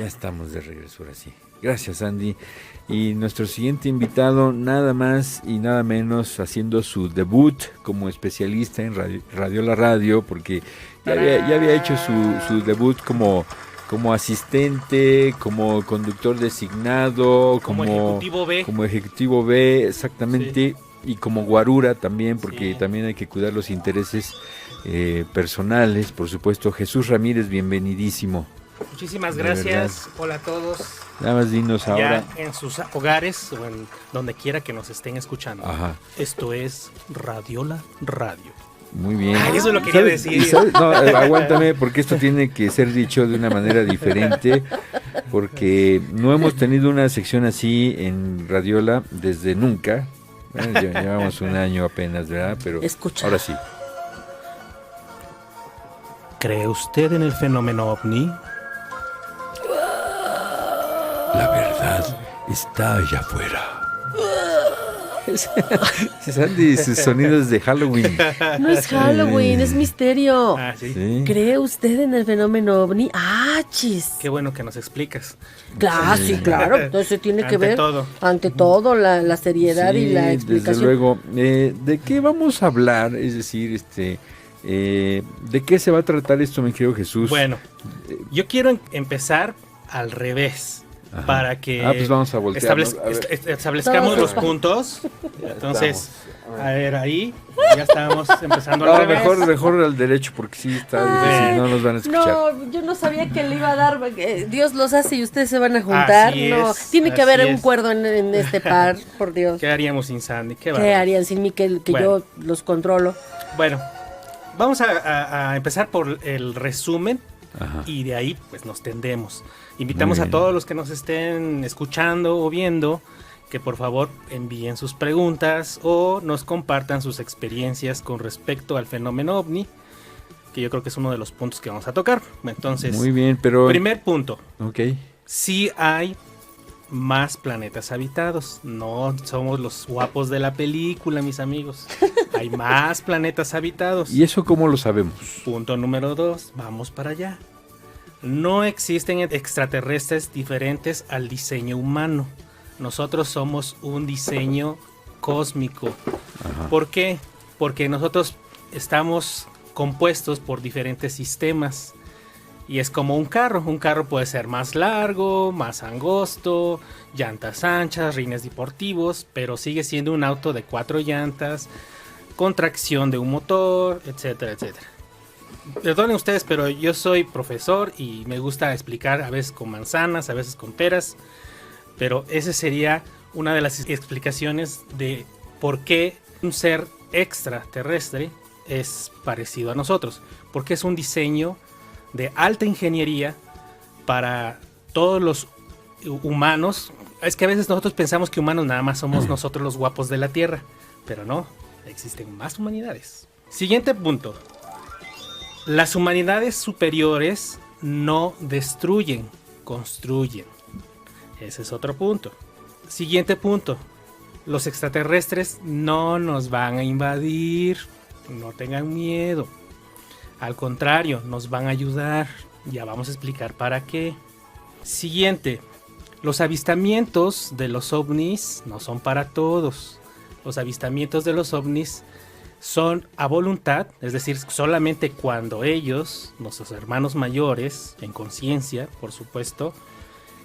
Ya estamos de regreso ahora sí. Gracias, Andy. Y nuestro siguiente invitado, nada más y nada menos, haciendo su debut como especialista en Radio La Radio, porque ya había hecho su debut como asistente, como conductor designado, como Ejecutivo B. Como Ejecutivo B, exactamente, sí. Y como guarura también, porque también hay que cuidar los intereses personales, por supuesto. Jesús Ramírez, bienvenidísimo. Muchísimas gracias. Hola a todos. Nada más dinos ahora. En sus hogares o en donde quiera que nos estén escuchando. Ajá. Esto es Radiola Radio. Muy bien. Ay, eso lo quería decir. No, aguántame, porque esto tiene que ser dicho de una manera diferente, porque no hemos tenido una sección así en Radiola desde nunca. Llevamos un año apenas, ¿verdad? Pero ahora sí. ¿Cree usted en el fenómeno ovni? La verdad está allá afuera. Sandy, sus sonidos de Halloween. No es Halloween, es misterio. ¿Sí? ¿Cree usted en el fenómeno ovni? Chis. Qué bueno que nos explicas. Claro, sí, claro. Entonces tiene que ver todo. Ante todo la seriedad y la explicación. Desde luego. ¿De qué vamos a hablar? Es decir, ¿de qué se va a tratar esto, mi querido Jesús? Bueno, yo quiero empezar al revés. Ajá. Para que pues vamos a voltear, establezcamos los puntos. Entonces, a ver, ahí ya estábamos empezando al revés. Mejor al derecho, porque sí está difícil, no nos van a escuchar. No, yo no sabía que le iba a dar, Dios los hace y ustedes se van a juntar. Tiene que haber un acuerdo en este par, por Dios. ¿Qué haríamos sin Sandy? ¿Qué harían sin mí que yo los controlo? Bueno, vamos a empezar por el resumen. Ajá. Y de ahí pues nos tendemos. Invitamos a todos los que nos estén escuchando o viendo que por favor envíen sus preguntas o nos compartan sus experiencias con respecto al fenómeno ovni, que yo creo que es uno de los puntos que vamos a tocar. Entonces, muy bien, pero primer punto. Okay. Sí hay más planetas habitados. No somos los guapos de la película, mis amigos. Hay más planetas habitados. ¿Y eso cómo lo sabemos? Punto número 2. Vamos para allá. No existen extraterrestres diferentes al diseño humano. Nosotros somos un diseño cósmico. Ajá. ¿Por qué? Porque nosotros estamos compuestos por diferentes sistemas. Y es como un carro. Un carro puede ser más largo, más angosto, llantas anchas, rines deportivos, pero sigue siendo un auto de 4 llantas, con tracción de un motor, etcétera, etcétera. Perdonen ustedes, pero yo soy profesor y me gusta explicar a veces con manzanas, a veces con peras, pero esa sería una de las explicaciones de por qué un ser extraterrestre es parecido a nosotros, porque es un diseño de alta ingeniería para todos los humanos. Es que a veces nosotros pensamos que humanos nada más somos nosotros los guapos de la Tierra, pero no, existen más humanidades. Siguiente punto. Las humanidades superiores no destruyen, construyen. Ese es otro punto. Siguiente punto. Los extraterrestres no nos van a invadir, no tengan miedo. Al contrario, nos van a ayudar. Ya vamos a explicar para qué. Siguiente. Los avistamientos de los ovnis no son para todos. Los avistamientos de los ovnis son a voluntad, es decir, solamente cuando ellos, nuestros hermanos mayores, en conciencia, por supuesto,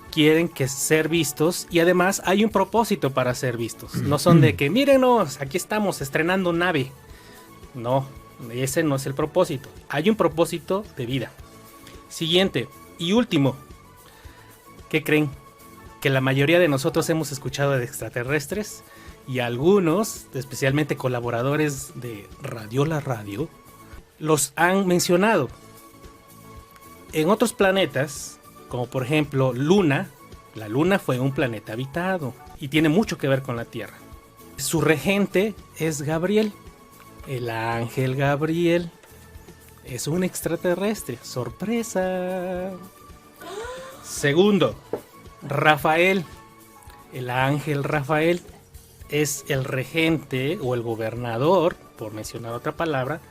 quieren que ser vistos, y además hay un propósito para ser vistos. No son de que, mírenos, aquí estamos estrenando nave. No, ese no es el propósito. Hay un propósito de vida. Siguiente y último. ¿Qué creen? Que la mayoría de nosotros hemos escuchado de extraterrestres, y algunos, especialmente colaboradores de Radiola Radio, los han mencionado. En otros planetas, como por ejemplo Luna, la Luna fue un planeta habitado y tiene mucho que ver con la Tierra. Su regente es Gabriel, el ángel Gabriel. Es un extraterrestre, sorpresa. Segundo, Rafael, el ángel Rafael, es el regente o el gobernador, por mencionar otra palabra.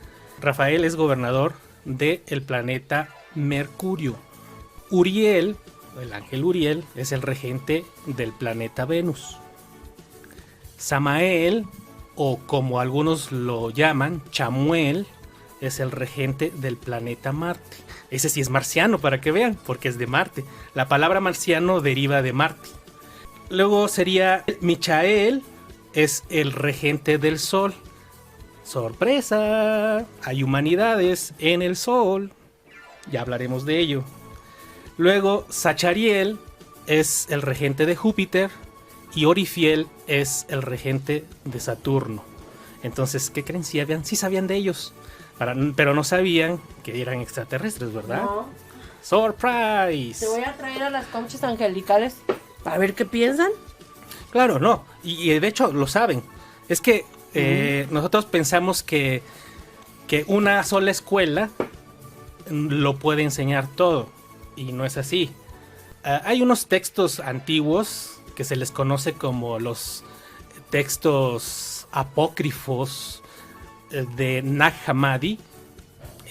Rafael es gobernador del planeta Mercurio. Uriel el ángel Uriel, es el regente del planeta Venus. Samael, o como algunos lo llaman, Chamuel, es el regente del planeta Marte. Ese sí es marciano, para que vean, porque es de Marte. La palabra marciano deriva de Marte. Luego sería Michael, es el regente del Sol. ¡Sorpresa! Hay humanidades en el Sol. Ya hablaremos de ello. Luego Zachariel es el regente de Júpiter y Orifiel es el regente de Saturno. Entonces, ¿qué creen? Sí sabían de ellos, pero no sabían que eran extraterrestres, ¿verdad? No. ¡Surprise! Te voy a traer a las conchas angelicales a ver qué piensan. Claro, no. Y de hecho lo saben. Es que nosotros pensamos que una sola escuela lo puede enseñar todo. Y no es así. Hay unos textos antiguos que se les conoce como los textos apócrifos de Nag Hammadi,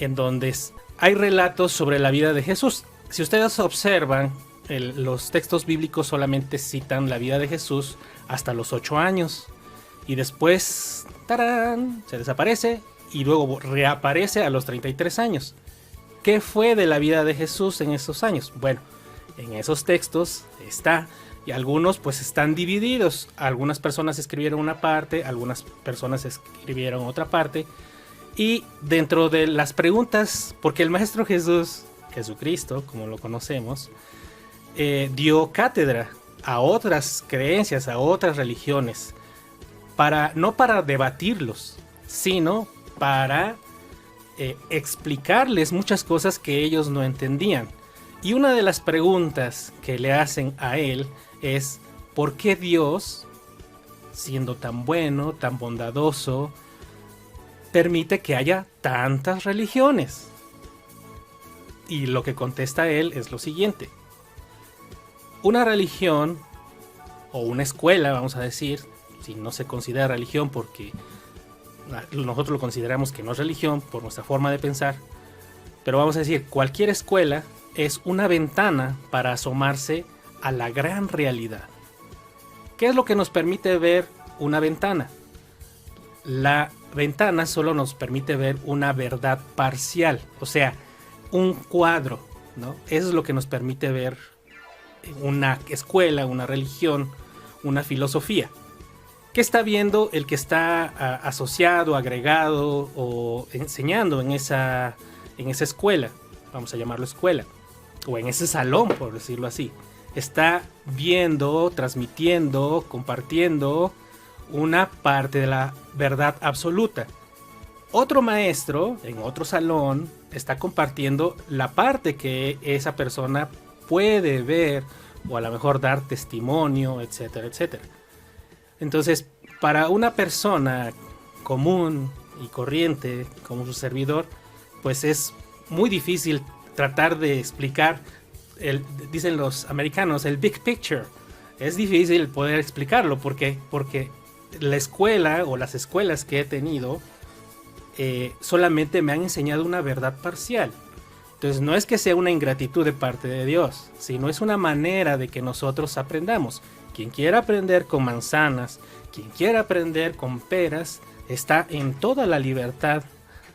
en donde hay relatos sobre la vida de Jesús. Si ustedes observan, los textos bíblicos solamente citan la vida de Jesús hasta los 8 años. Y después, ¡tarán!, se desaparece y luego reaparece a los 33 años. ¿Qué fue de la vida de Jesús en esos años? Bueno, en esos textos está, y algunos pues están divididos. Algunas personas escribieron una parte, algunas personas escribieron otra parte. Y dentro de las preguntas, porque el Maestro Jesucristo, como lo conocemos, dio cátedra a otras creencias, a otras religiones, no para debatirlos, sino para explicarles muchas cosas que ellos no entendían. Y una de las preguntas que le hacen a él es: ¿por qué Dios, siendo tan bueno, tan bondadoso, permite que haya tantas religiones? Y lo que contesta él es lo siguiente: una religión o una escuela, vamos a decir, si no se considera religión porque nosotros lo consideramos que no es religión por nuestra forma de pensar, pero vamos a decir, cualquier escuela es una ventana para asomarse a la gran realidad. ¿Qué es lo que nos permite ver una ventana? La ventana solo nos permite ver una verdad parcial, o sea, un cuadro, ¿no? Eso es lo que nos permite ver una escuela, una religión, una filosofía. ¿Qué está viendo el que está asociado, agregado o enseñando en esa escuela? Vamos a llamarlo escuela. O en ese salón, por decirlo así. Está viendo, transmitiendo, compartiendo una parte de la verdad absoluta. Otro maestro en otro salón está compartiendo la parte que esa persona puede ver o a lo mejor dar testimonio, etcétera, etcétera. Entonces, para una persona común y corriente como su servidor, pues es muy difícil tratar de explicar, dicen los americanos, el big picture. Es difícil poder explicarlo porque la escuela o las escuelas que he tenido solamente me han enseñado una verdad parcial. Entonces no es que sea una ingratitud de parte de Dios, sino es una manera de que nosotros aprendamos. Quien quiera aprender con manzanas, quien quiera aprender con peras, está en toda la libertad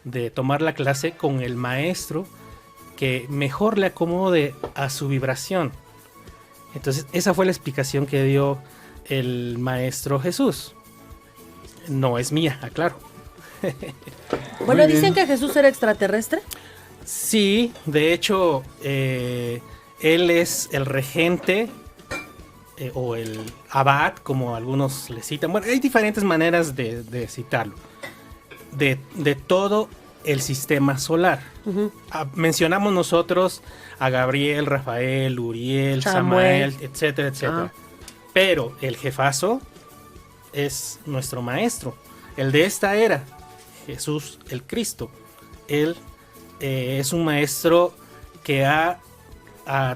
de tomar la clase con el maestro que mejor le acomode a su vibración. Entonces esa fue la explicación que dio el Maestro Jesús. No es mía, aclaro. Bueno, dicen que Jesús era extraterrestre. Sí, de hecho, él es el regente o el abad, como algunos le citan. Bueno, hay diferentes maneras de citarlo. De todo el sistema solar. Uh-huh. Mencionamos nosotros a Gabriel, Rafael, Uriel, Samael, etcétera, etcétera. Pero el jefazo es nuestro maestro, el de esta era, Jesús el Cristo. Él es un maestro que ha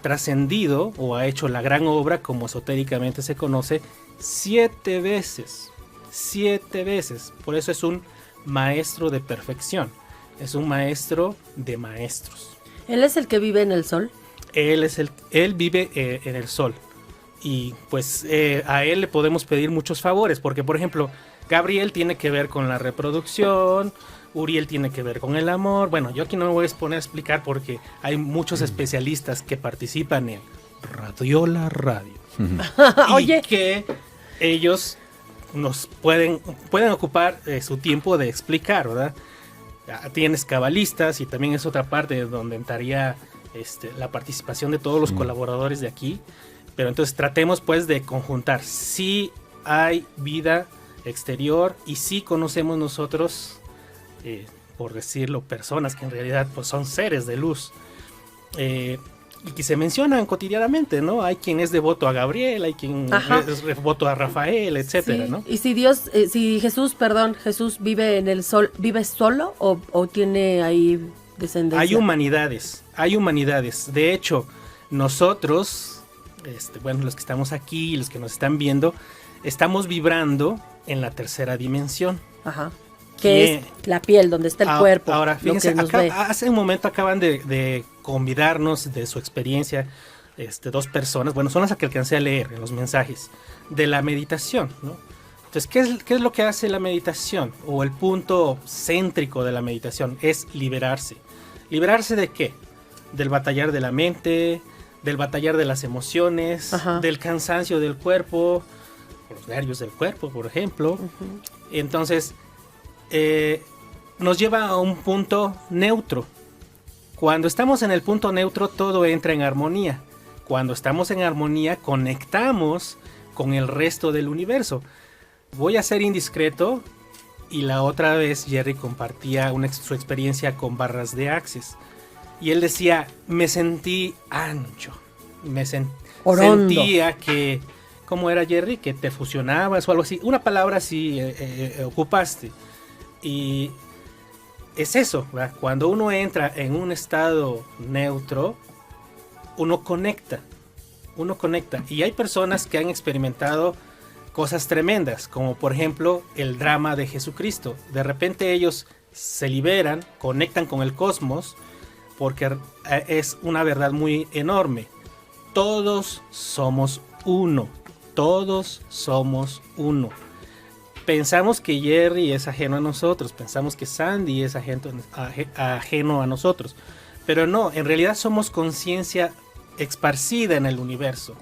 trascendido o ha hecho la gran obra, como esotéricamente se conoce, 7 veces. 7 veces. Por eso es un maestro de perfección. Es un maestro de maestros. ¿Él es el que vive en el sol? Él vive en el sol. Y pues a él le podemos pedir muchos favores, porque por ejemplo, Gabriel tiene que ver con la reproducción, Uriel tiene que ver con el amor. Bueno, yo aquí no me voy a poner a explicar porque hay muchos especialistas que participan en Radiola Radio. Oye, y que ellos nos pueden ocupar su tiempo de explicar, ¿verdad? Tienes cabalistas y también es otra parte donde entraría la participación de todos los colaboradores de aquí. Pero entonces tratemos pues de conjuntar. Sí hay vida exterior y sí conocemos nosotros, por decirlo, personas que en realidad pues son seres de luz. Y que se mencionan cotidianamente, ¿no? Hay quien es devoto a Gabriel, hay quien es devoto a Rafael, etcétera, sí. ¿no? Y si Jesús vive en el sol, ¿vive solo o tiene ahí descendencia? Hay humanidades. De hecho, nosotros, los que estamos aquí, los que nos están viendo, estamos vibrando en la tercera dimensión. Ajá. Que es la piel, donde está el cuerpo. Ahora, fíjense, hace un momento acaban de convidarnos de su experiencia dos personas, bueno, son las que alcancé a leer en los mensajes, de la meditación, ¿no? Entonces, ¿qué es lo que hace la meditación? O el punto céntrico de la meditación es liberarse. ¿Liberarse de qué? Del batallar de la mente, del batallar de las emociones, del cansancio del cuerpo, los nervios del cuerpo, por ejemplo. Entonces, nos lleva a un punto neutro. Cuando estamos en el punto neutro, todo entra en armonía. Cuando estamos en armonía, conectamos con el resto del universo. Voy a ser indiscreto, y la otra vez Jerry compartía su experiencia con barras de Access. Y él decía, me sentí ancho, sentía que, ¿cómo era, Jerry? Que te fusionabas o algo así, una palabra así ocupaste. Y es eso, ¿verdad? Cuando uno entra en un estado neutro, uno conecta, y hay personas que han experimentado cosas tremendas, como por ejemplo el drama de Jesucristo. De repente ellos se liberan, conectan con el cosmos, porque es una verdad muy enorme. Todos somos uno. Pensamos que Jerry es ajeno a nosotros, pensamos que Sandy es ajeno a nosotros, pero no, en realidad somos conciencia esparcida en el universo,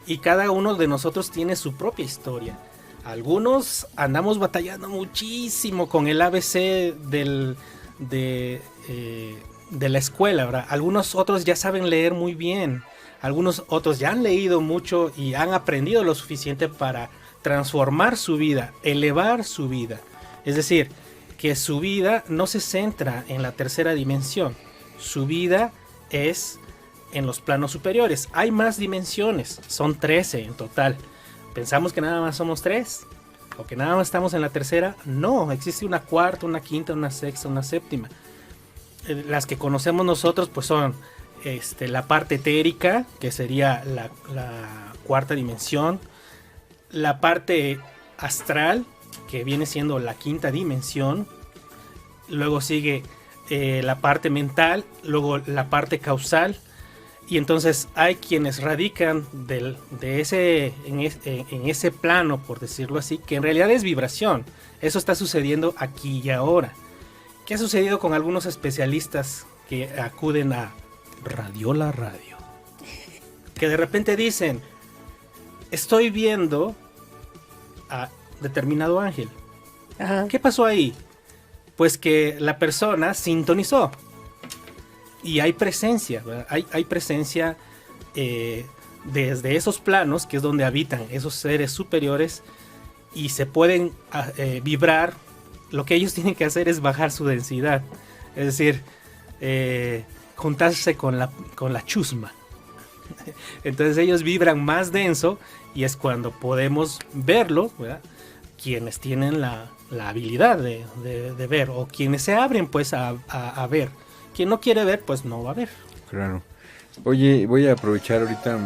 y cada uno de nosotros tiene su propia historia. Algunos andamos batallando muchísimo con el ABC de la escuela, ¿verdad? Algunos otros ya saben leer muy bien, algunos otros ya han leído mucho y han aprendido lo suficiente para transformar su vida, elevar su vida. Es decir, que su vida no se centra en la tercera dimensión, su vida es en los planos superiores. Hay más dimensiones, son 13 en total. Pensamos que nada más somos 3, o que nada más estamos en la tercera. No, existe una cuarta, una quinta, una sexta, una séptima. Las que conocemos nosotros pues son la parte etérica, que sería la cuarta dimensión, la parte astral, que viene siendo la quinta dimensión, luego sigue la parte mental, luego la parte causal, y entonces hay quienes radican en ese plano, por decirlo así, que en realidad es vibración. Eso está sucediendo aquí y ahora. ¿Qué ha sucedido con algunos especialistas que acuden a Radiola Radio? Que de repente dicen, estoy viendo a determinado ángel. Ajá. ¿Qué pasó ahí? Pues que la persona sintonizó. Y hay presencia, ¿verdad? Hay presencia desde esos planos, que es donde habitan esos seres superiores, y se pueden vibrar. Lo que ellos tienen que hacer es bajar su densidad. Es decir, juntarse con la chusma. Entonces ellos vibran más denso, y es cuando podemos verlo, ¿verdad? Quienes tienen la habilidad de ver, o quienes se abren pues a ver. Quien no quiere ver, pues no va a ver. Claro. Oye, voy a aprovechar ahorita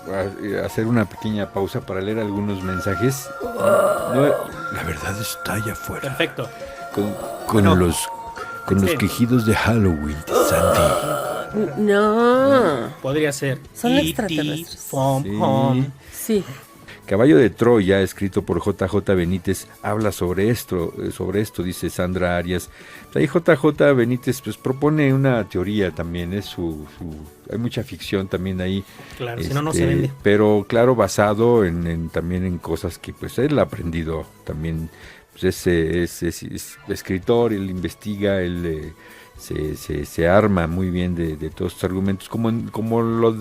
a hacer una pequeña pausa para leer algunos mensajes. La verdad está allá afuera. Perfecto. Con los quejidos de Halloween de Sandy. No. Podría ser. Son extraterrestres. From Home. Sí. Caballo de Troya, escrito por JJ Benítez, habla sobre esto, dice Sandra Arias. Ahí JJ Benítez pues propone una teoría también, hay mucha ficción también ahí. Claro, si no se vende. Pero claro, basado también en cosas que pues él ha aprendido también. Pues es escritor, él investiga, él se arma muy bien de todos estos argumentos, como lo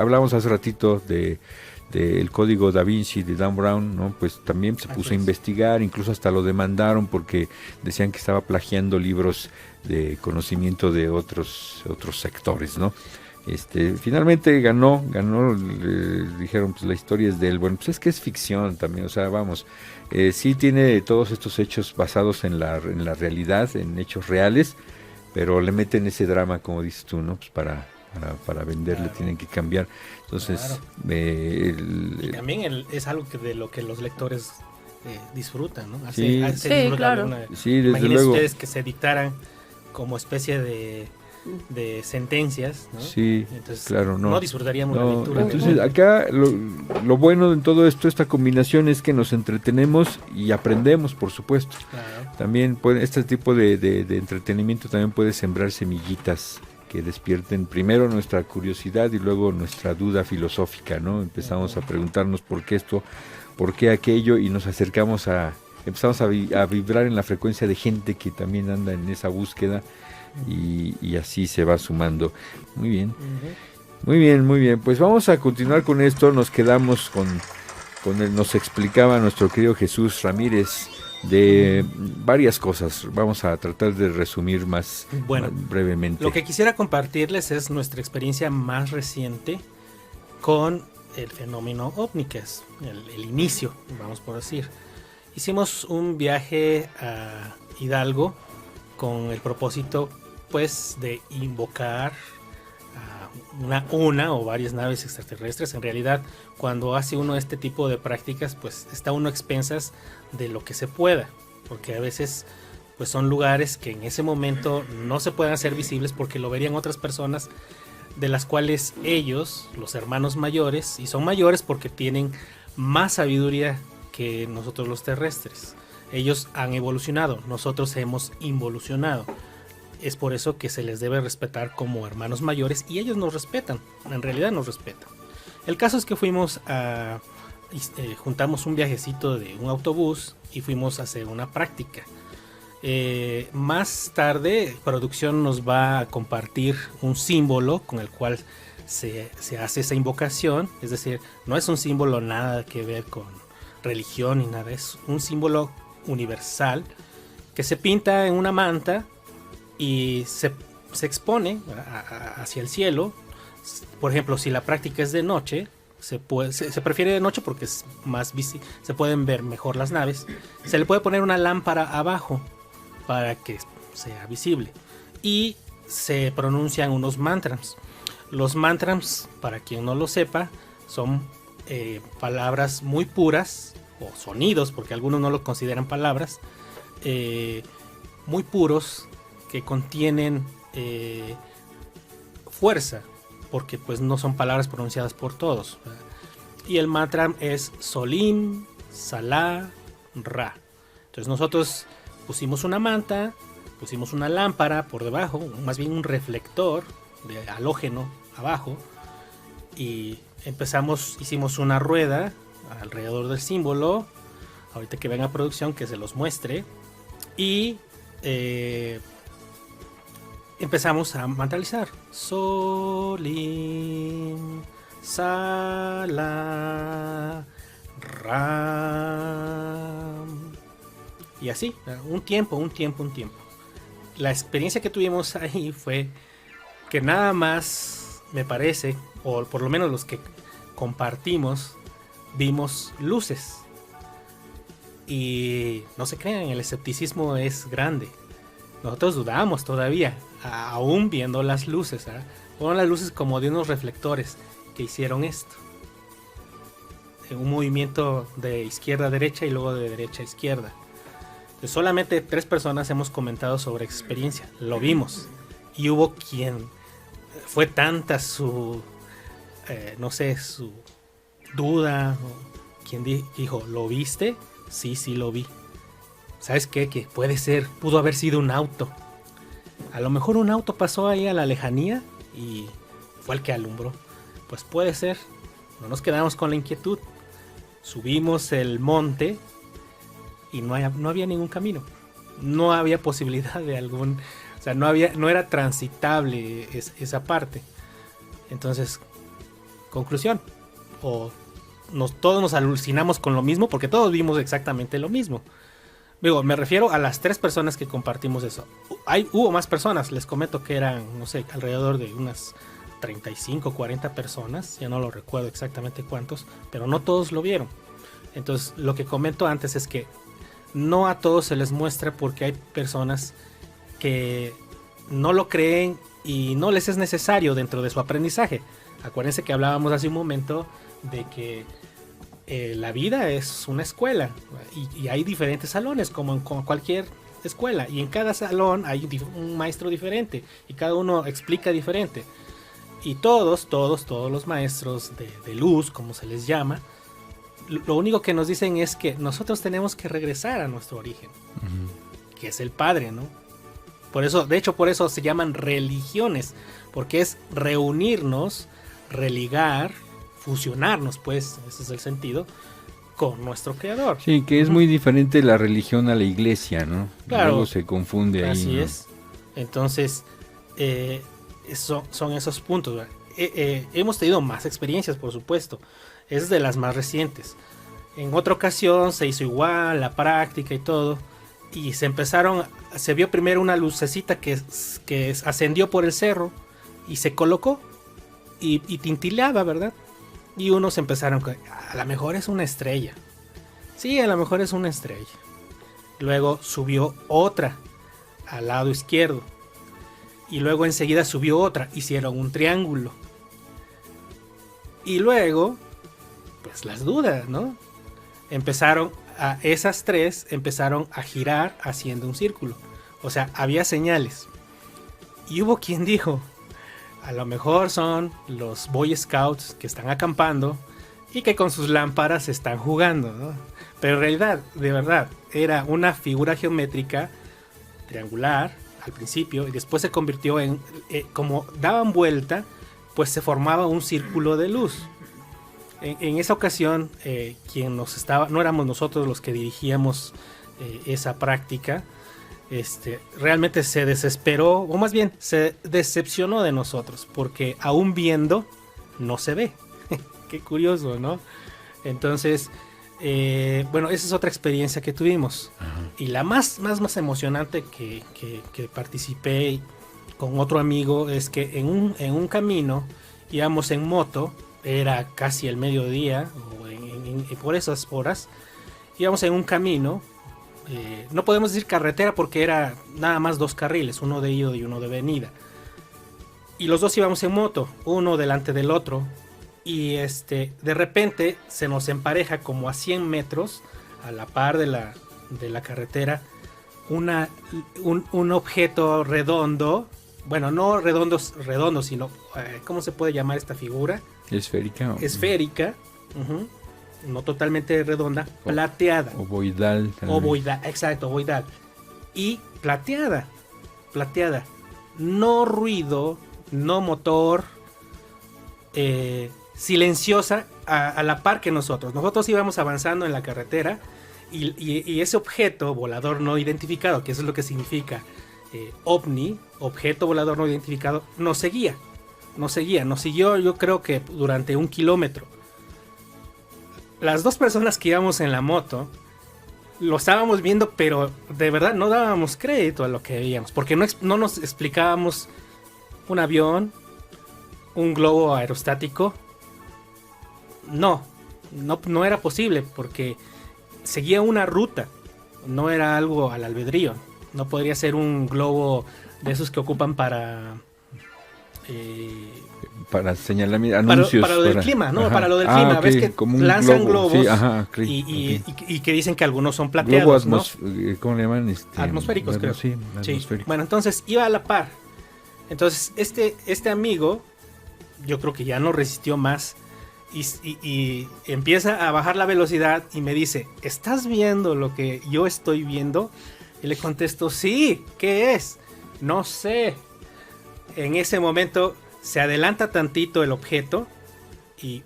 hablamos hace ratito del código Da Vinci de Dan Brown, ¿no? Pues también se puso a investigar, incluso hasta lo demandaron porque decían que estaba plagiando libros de conocimiento de otros sectores, ¿no? Finalmente ganó, dijeron pues la historia es de él. Bueno, pues es que es ficción también, o sea, vamos, sí tiene todos estos hechos basados en la realidad, en hechos reales, pero le meten ese drama, como dices tú, ¿no? Pues para venderle, claro, tienen que cambiar. Entonces, claro. Y también es algo de lo que los lectores disfrutan, ¿no? Sí, claro. Sí, desde imagínense luego. Ustedes que se dictaran como especie de sentencias, ¿no? Sí, entonces, claro, no disfrutaríamos la lectura. Entonces, acá lo bueno en todo esto, esta combinación, es que nos entretenemos y aprendemos, por supuesto. Claro. También este tipo de entretenimiento también puede sembrar semillitas que despierten primero nuestra curiosidad y luego nuestra duda filosófica, ¿no? Empezamos a preguntarnos por qué esto, por qué aquello, y nos acercamos empezamos a vibrar en la frecuencia de gente que también anda en esa búsqueda, y así se va sumando. Muy bien. Muy bien. Pues vamos a continuar con esto. Nos quedamos con nos explicaba nuestro querido Jesús Ramírez de varias cosas. Vamos a tratar de resumir más brevemente. Lo que quisiera compartirles es nuestra experiencia más reciente con el fenómeno ovni, que es el inicio, vamos por decir. Hicimos un viaje a Hidalgo con el propósito pues de invocar a una o varias naves extraterrestres. En realidad, cuando hace uno este tipo de prácticas, pues está uno a expensas de lo que se pueda, porque a veces pues son lugares que en ese momento no se pueden hacer visibles porque lo verían otras personas, de las cuales ellos, los hermanos mayores, y son mayores porque tienen más sabiduría que nosotros los terrestres. Ellos han evolucionado, nosotros hemos involucionado. Es por eso que se les debe respetar como hermanos mayores, y ellos nos respetan, en realidad nos respetan. El caso es que juntamos un viajecito de un autobús y fuimos a hacer una práctica. Más tarde, producción nos va a compartir un símbolo con el cual se hace esa invocación. Es decir, no es un símbolo nada que ver con religión ni nada, es un símbolo universal que se pinta en una manta y se expone hacia el cielo. Por ejemplo, si la práctica es de noche, se prefiere de noche porque es más visible, se pueden ver mejor las naves. Se le puede poner una lámpara abajo para que sea visible, y se pronuncian unos mantras. Los mantras, para quien no lo sepa, son palabras muy puras, o sonidos, porque algunos no lo consideran palabras, muy puros, que contienen fuerza, porque pues no son palabras pronunciadas por todos, ¿verdad? Y el mantra es Solim, Salá, Ra. Entonces nosotros pusimos una manta, pusimos una lámpara por debajo, más bien un reflector de halógeno abajo, y hicimos una rueda alrededor del símbolo. Ahorita que venga producción que se los muestre, y empezamos a mantralizar Solim, Sala, Ram, y así, un tiempo. La experiencia que tuvimos ahí fue que nada más, me parece, o por lo menos los que compartimos, vimos luces. Y no se crean, el escepticismo es grande. Nosotros dudamos todavía, aún viendo las luces. Fueron las luces como de unos reflectores que hicieron esto. Un movimiento de izquierda a derecha y luego de derecha a izquierda. Entonces, solamente 3 personas hemos comentado sobre experiencia. Lo vimos. Y hubo quien fue tanta su, no sé, su duda. ¿Quién dijo, lo viste? Sí, lo vi. ¿Sabes qué? Que pudo haber sido un auto. A lo mejor un auto pasó ahí a la lejanía y fue el que alumbró. Pues puede ser. No nos quedamos con la inquietud. Subimos el monte y no había ningún camino. No había posibilidad de algún... O sea, no era transitable esa parte. Entonces, conclusión. Todos nos alucinamos con lo mismo porque todos vimos exactamente lo mismo. Digo, me refiero a las 3 personas que compartimos eso. Hubo más personas, les comento que eran, no sé, alrededor de unas 35, 40 personas, ya no lo recuerdo exactamente cuántos, pero no todos lo vieron. Entonces, lo que comento antes es que no a todos se les muestra porque hay personas que no lo creen y no les es necesario dentro de su aprendizaje. Acuérdense que hablábamos hace un momento de que la vida es una escuela y hay diferentes salones como en cualquier escuela, y en cada salón hay un maestro diferente y cada uno explica diferente, y todos los maestros de luz, como se les llama, lo único que nos dicen es que nosotros tenemos que regresar a nuestro origen, que es el Padre, ¿no? Por eso se llaman religiones, porque es reunirnos, religar, fusionarnos, pues, ese es el sentido, con nuestro creador. Sí, que es muy diferente la religión a la iglesia, ¿no? Claro. Luego se confunde ahí. Así ¿no? es. Entonces, son esos puntos. Hemos tenido más experiencias, por supuesto. Es de las más recientes. En otra ocasión se hizo igual, la práctica y todo. Y se vio primero una lucecita que ascendió por el cerro y se colocó y tintileaba, ¿verdad? Y unos empezaron a lo mejor es una estrella. Sí, a lo mejor es una estrella. Luego subió otra al lado izquierdo. Y luego enseguida subió otra. Hicieron un triángulo. Y luego, pues las dudas, ¿no? Esas 3 empezaron a girar haciendo un círculo. O sea, había señales. Y hubo quien dijo, a lo mejor son los Boy Scouts que están acampando y que con sus lámparas están jugando, ¿no? Pero en realidad, de verdad, era una figura geométrica triangular al principio y después se convirtió en, como daban vuelta, pues se formaba un círculo de luz. En esa ocasión, no éramos nosotros los que dirigíamos esa práctica. Realmente se desesperó, o más bien se decepcionó de nosotros, porque aún viendo no se ve. Qué curioso, ¿no? Entonces, bueno, esa es otra experiencia que tuvimos. Ajá. Y la más emocionante que participé con otro amigo es que en un camino íbamos en moto, era casi el mediodía, o por esas horas, íbamos en un camino. No podemos decir carretera porque era nada más 2 carriles, uno de ida y uno de venida. Y los dos íbamos en moto, uno delante del otro. Y de repente se nos empareja como a 100 metros, a la par de la carretera, un objeto redondo. Bueno, no redondo, sino, ¿cómo se puede llamar esta figura? Esférica. Esférica. Uh-huh. No totalmente redonda, plateada. Ovoidal. Ovoidal, exacto, ovoidal. Y plateada. No ruido, no motor, silenciosa a la par que nosotros. Nosotros íbamos avanzando en la carretera y ese objeto volador no identificado, que eso es lo que significa OVNI, objeto volador no identificado, nos siguió yo creo que durante 1 kilómetro. Las 2 personas que íbamos en la moto lo estábamos viendo, pero de verdad no dábamos crédito a lo que veíamos, porque no nos explicábamos un avión, un globo aerostático. No era posible, porque seguía una ruta, no era algo al albedrío. No podría ser un globo de esos que ocupan para señalar anuncios. Para lo del clima, ¿no? Ajá. Para lo del clima. Okay. Ves que como lanzan globos, sí, ajá, y que dicen que algunos son plateados, ¿no? ¿Cómo le llaman? Atmosféricos, creo. Sí, atmosféricos. Bueno, entonces iba a la par. Entonces, este amigo, yo creo que ya no resistió más y empieza a bajar la velocidad y me dice, ¿estás viendo lo que yo estoy viendo? Y le contesto, sí, ¿qué es? No sé. En ese momento se adelanta tantito el objeto y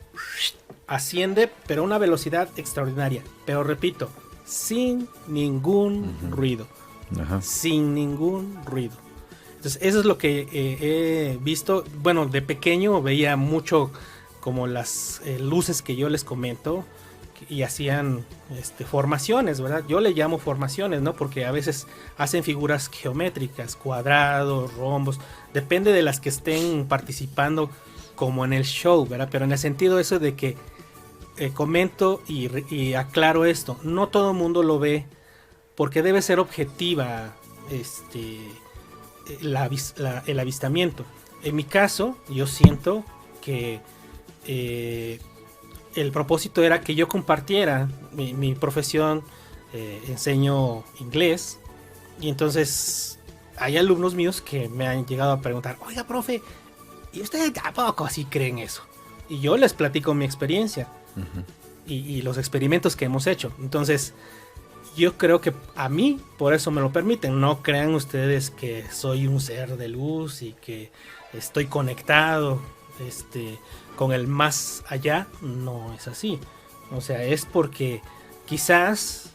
asciende, pero a una velocidad extraordinaria. Pero repito, sin ningún ruido. Ajá. Sin ningún ruido. Entonces, eso es lo que he visto. Bueno, de pequeño veía mucho como las luces que yo les comento y hacían formaciones, ¿verdad? Yo le llamo formaciones, ¿no? Porque a veces hacen figuras geométricas, cuadrados, rombos, depende de las que estén participando como en el show, ¿verdad? Pero en el sentido eso de que comento y aclaro esto, no todo el mundo lo ve porque debe ser objetiva el avistamiento. En mi caso, yo siento que el propósito era que yo compartiera mi profesión. Enseño inglés y entonces hay alumnos míos que me han llegado a preguntar, oiga, profe, ¿y ustedes tampoco así creen eso? Y yo les platico mi experiencia y los experimentos que hemos hecho. Entonces yo creo que a mí por eso me lo permiten. No crean ustedes que soy un ser de luz y que estoy conectado con el más allá. No es así. O sea, es porque quizás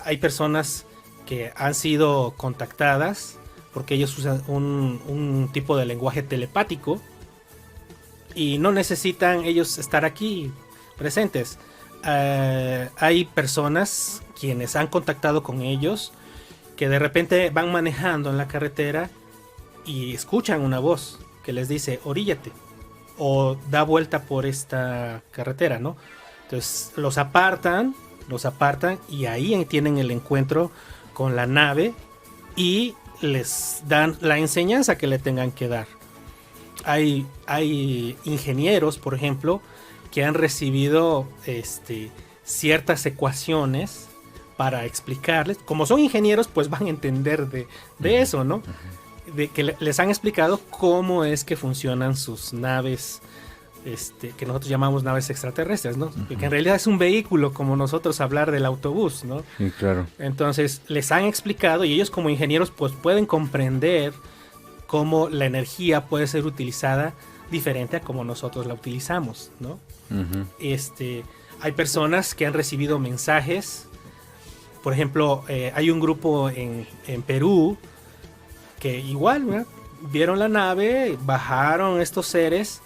hay personas que han sido contactadas porque ellos usan un tipo de lenguaje telepático y no necesitan ellos estar aquí presentes. Hay personas quienes han contactado con ellos que de repente van manejando en la carretera y escuchan una voz que les dice oríllate o da vuelta por esta carretera, ¿no? Entonces los apartan y ahí tienen el encuentro con la nave y les dan la enseñanza que le tengan que dar. Hay ingenieros, por ejemplo, que han recibido ciertas ecuaciones para explicarles. Como son ingenieros, pues van a entender de eso, ¿no? De que les han explicado cómo es que funcionan sus naves, que nosotros llamamos naves extraterrestres, ¿no? Que en realidad es un vehículo, como nosotros hablar del autobús, ¿no? Sí, claro. Entonces les han explicado y ellos como ingenieros pues pueden comprender cómo la energía puede ser utilizada diferente a como nosotros la utilizamos, ¿no? Hay personas que han recibido mensajes. Por ejemplo, hay un grupo en Perú que igual, ¿no? Vieron la nave, bajaron estos seres,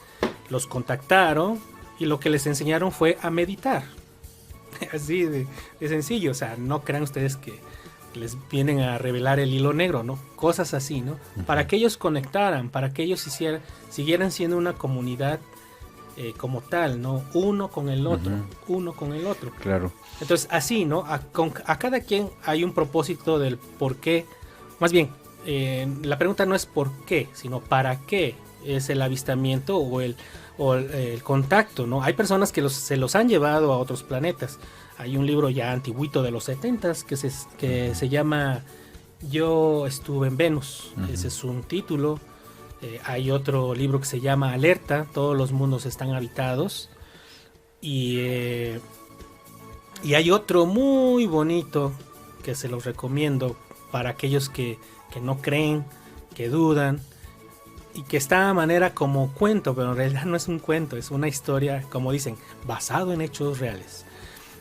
los contactaron y lo que les enseñaron fue a meditar. Así de sencillo. O sea, no crean ustedes que les vienen a revelar el hilo negro, ¿no? Cosas así, ¿no? Para que ellos conectaran, para que ellos siguieran siendo una comunidad como tal, ¿no? Uno con el otro. Claro. Entonces, así, ¿no? A cada quien hay un propósito del por qué. Más bien, la pregunta no es por qué, sino para qué es el avistamiento o el contacto, ¿no? Hay personas que se los han llevado a otros planetas. Hay un libro ya antiguito de los 70s que se llama Yo estuve en Venus. Ese es un título. Hay otro libro que se llama Alerta, todos los mundos están habitados. Y hay otro muy bonito que se los recomiendo para aquellos que no creen, que dudan y que está a manera como cuento, pero en realidad no es un cuento, es una historia, como dicen, basado en hechos reales.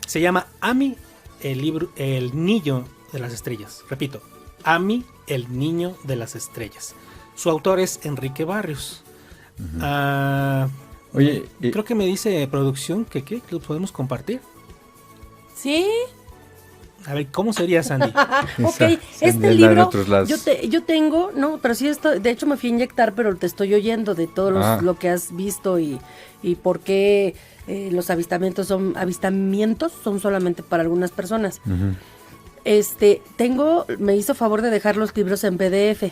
Se llama Ami, el niño de las estrellas. Repito, Ami, el niño de las estrellas. Su autor es Enrique Barrios. Oye, creo que me dice producción que lo podemos compartir. ¿Sí? A ver, ¿cómo sería, Sandy? Ok, este libro yo tengo, no, pero sí de hecho me fui a inyectar, pero te estoy oyendo de todo lo que has visto y por qué los avistamientos son solamente para algunas personas. Me hizo favor de dejar los libros en PDF.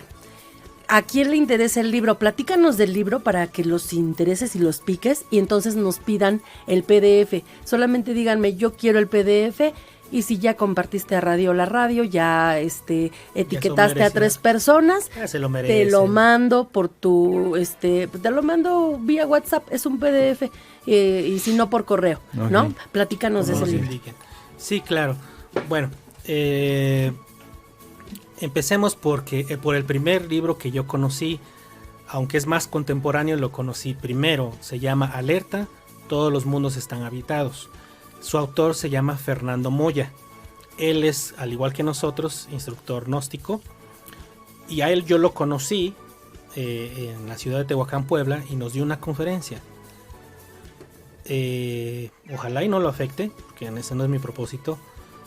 ¿A quién le interesa el libro? Platícanos del libro para que los intereses y los piques y entonces nos pidan el PDF. Solamente díganme, yo quiero el PDF y si ya compartiste a Radio La Radio, ya etiquetaste a 3 personas, se lo merece. Te lo mando por te lo mando vía WhatsApp, es un PDF, y si no por correo, okay. ¿No? Platícanos de ese libro. Sí, claro. Bueno, empecemos por el primer libro que yo conocí, aunque es más contemporáneo, lo conocí primero. Se llama Alerta, todos los mundos están habitados. Su autor se llama Fernando Moya. Él es, al igual que nosotros, instructor gnóstico. Y a él yo lo conocí en la ciudad de Tehuacán, Puebla, y nos dio una conferencia. Ojalá y no lo afecte, porque ese no es mi propósito.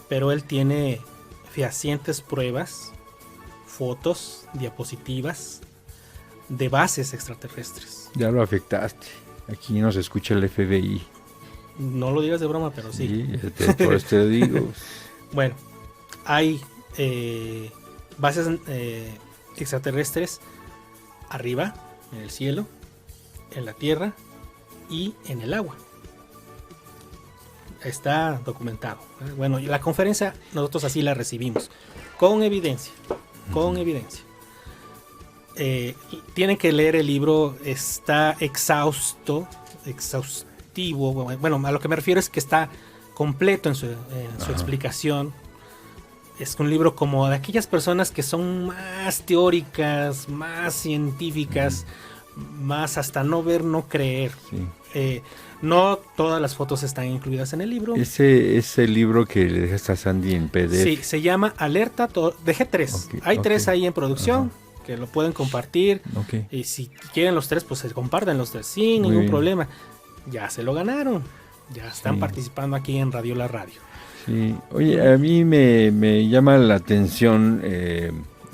Pero él tiene fehacientes pruebas, fotos, diapositivas de bases extraterrestres. Ya lo afectaste. Aquí nos escucha el FBI. No lo digas de broma, pero sí. Por eso te digo. Bueno, hay bases extraterrestres arriba, en el cielo, en la tierra y en el agua. Está documentado. Bueno, la conferencia nosotros así la recibimos, con evidencia, tienen que leer el libro, está exhaustivo. Bueno, a lo que me refiero es que está completo en su explicación. Es un libro como de aquellas personas que son más teóricas, más científicas, más hasta no ver, no creer. Sí. No todas las fotos están incluidas en el libro. Ese libro que le dejaste a Sandy en PDF. Sí, se llama Alerta. Dejé 3. Okay, hay 3 ahí en producción. Ajá. Que lo pueden compartir. Okay. Y si quieren los 3, pues se comparten los 3 sin ningún problema. Ya se lo ganaron. Ya están participando aquí en Radio La Radio. Sí. Oye, a mí me llama la atención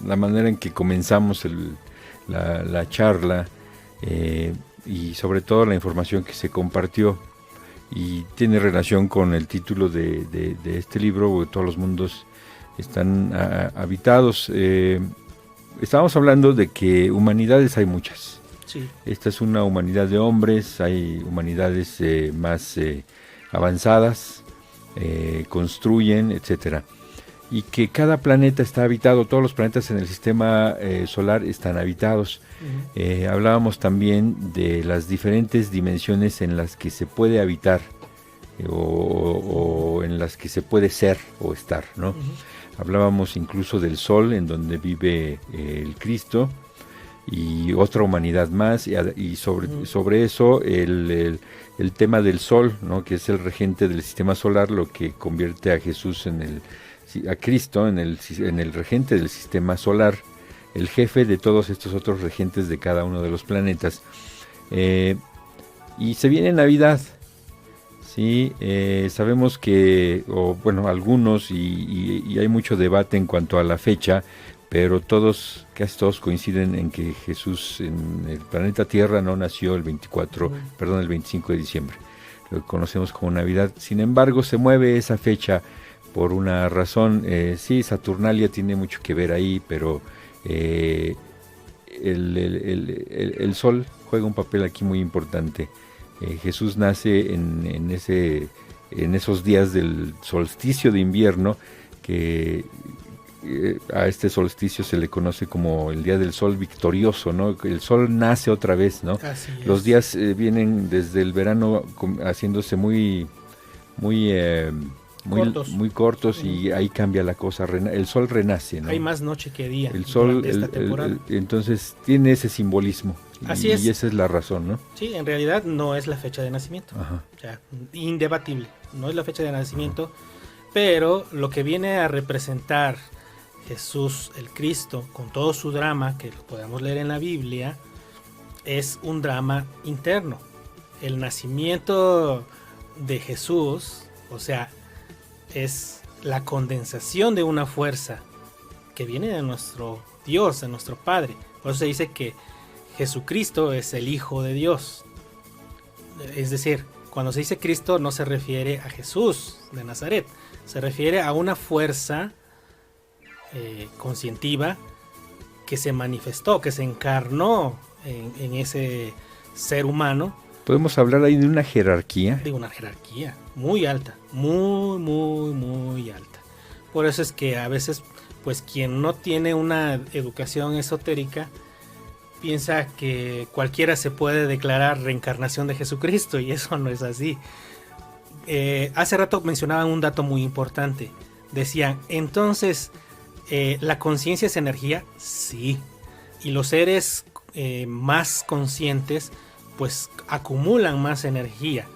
la manera en que comenzamos la charla. Y sobre todo la información que se compartió, y tiene relación con el título de este libro, Todos los mundos están habitados. Estábamos hablando de que humanidades hay muchas. Sí. Esta es una humanidad de hombres, hay humanidades más avanzadas, construyen, etcétera. Y que cada planeta está habitado, todos los planetas en el sistema solar están habitados. Uh-huh. Hablábamos también de las diferentes dimensiones en las que se puede habitar o en las que se puede ser o estar, ¿no? Uh-huh. Hablábamos incluso del Sol, en donde vive el Cristo, y otra humanidad más, y sobre eso el tema del Sol, ¿no? Que es el regente del sistema solar, lo que convierte a Jesús a Cristo en el regente del sistema solar, el jefe de todos estos otros regentes de cada uno de los planetas. Y se viene Navidad, ¿sí? Sabemos que, algunos, y hay mucho debate en cuanto a la fecha, pero casi todos coinciden en que Jesús en el planeta Tierra no nació el 25 de diciembre, lo que conocemos como Navidad. Sin embargo, se mueve esa fecha por una razón. Sí, Saturnalia tiene mucho que ver ahí, pero el Sol juega un papel aquí muy importante. Jesús nace en esos días del solsticio de invierno, que a este solsticio se le conoce como el día del sol victorioso, ¿no? El sol nace otra vez, ¿no? Los días vienen desde el verano haciéndose muy cortos, y ahí cambia la cosa. El sol renace, ¿no? Hay más noche que día. El sol, entonces tiene ese simbolismo. Así es. Y esa es la razón, ¿no? Sí, en realidad no es la fecha de nacimiento. Ajá. O sea, indebatible. No es la fecha de nacimiento, pero lo que viene a representar Jesús, el Cristo, con todo su drama, que lo podemos leer en la Biblia, es un drama interno. El nacimiento de Jesús, o sea, es la condensación de una fuerza que viene de nuestro Dios, de nuestro Padre. Por eso se dice que Jesucristo es el Hijo de Dios. Es decir, cuando se dice Cristo no se refiere a Jesús de Nazaret, se refiere a una fuerza conscientiva que se manifestó, que se encarnó en ese ser humano ¿Podemos hablar ahí de una jerarquía? De una jerarquía muy alta, muy alta. Por eso es que a veces, pues quien no tiene una educación esotérica piensa que cualquiera se puede declarar reencarnación de Jesucristo, y eso no es así. Hace rato mencionaban un dato muy importante. Decían, entonces, ¿la conciencia es energía? Sí. Y los seres más conscientes, pues acumulan más energía.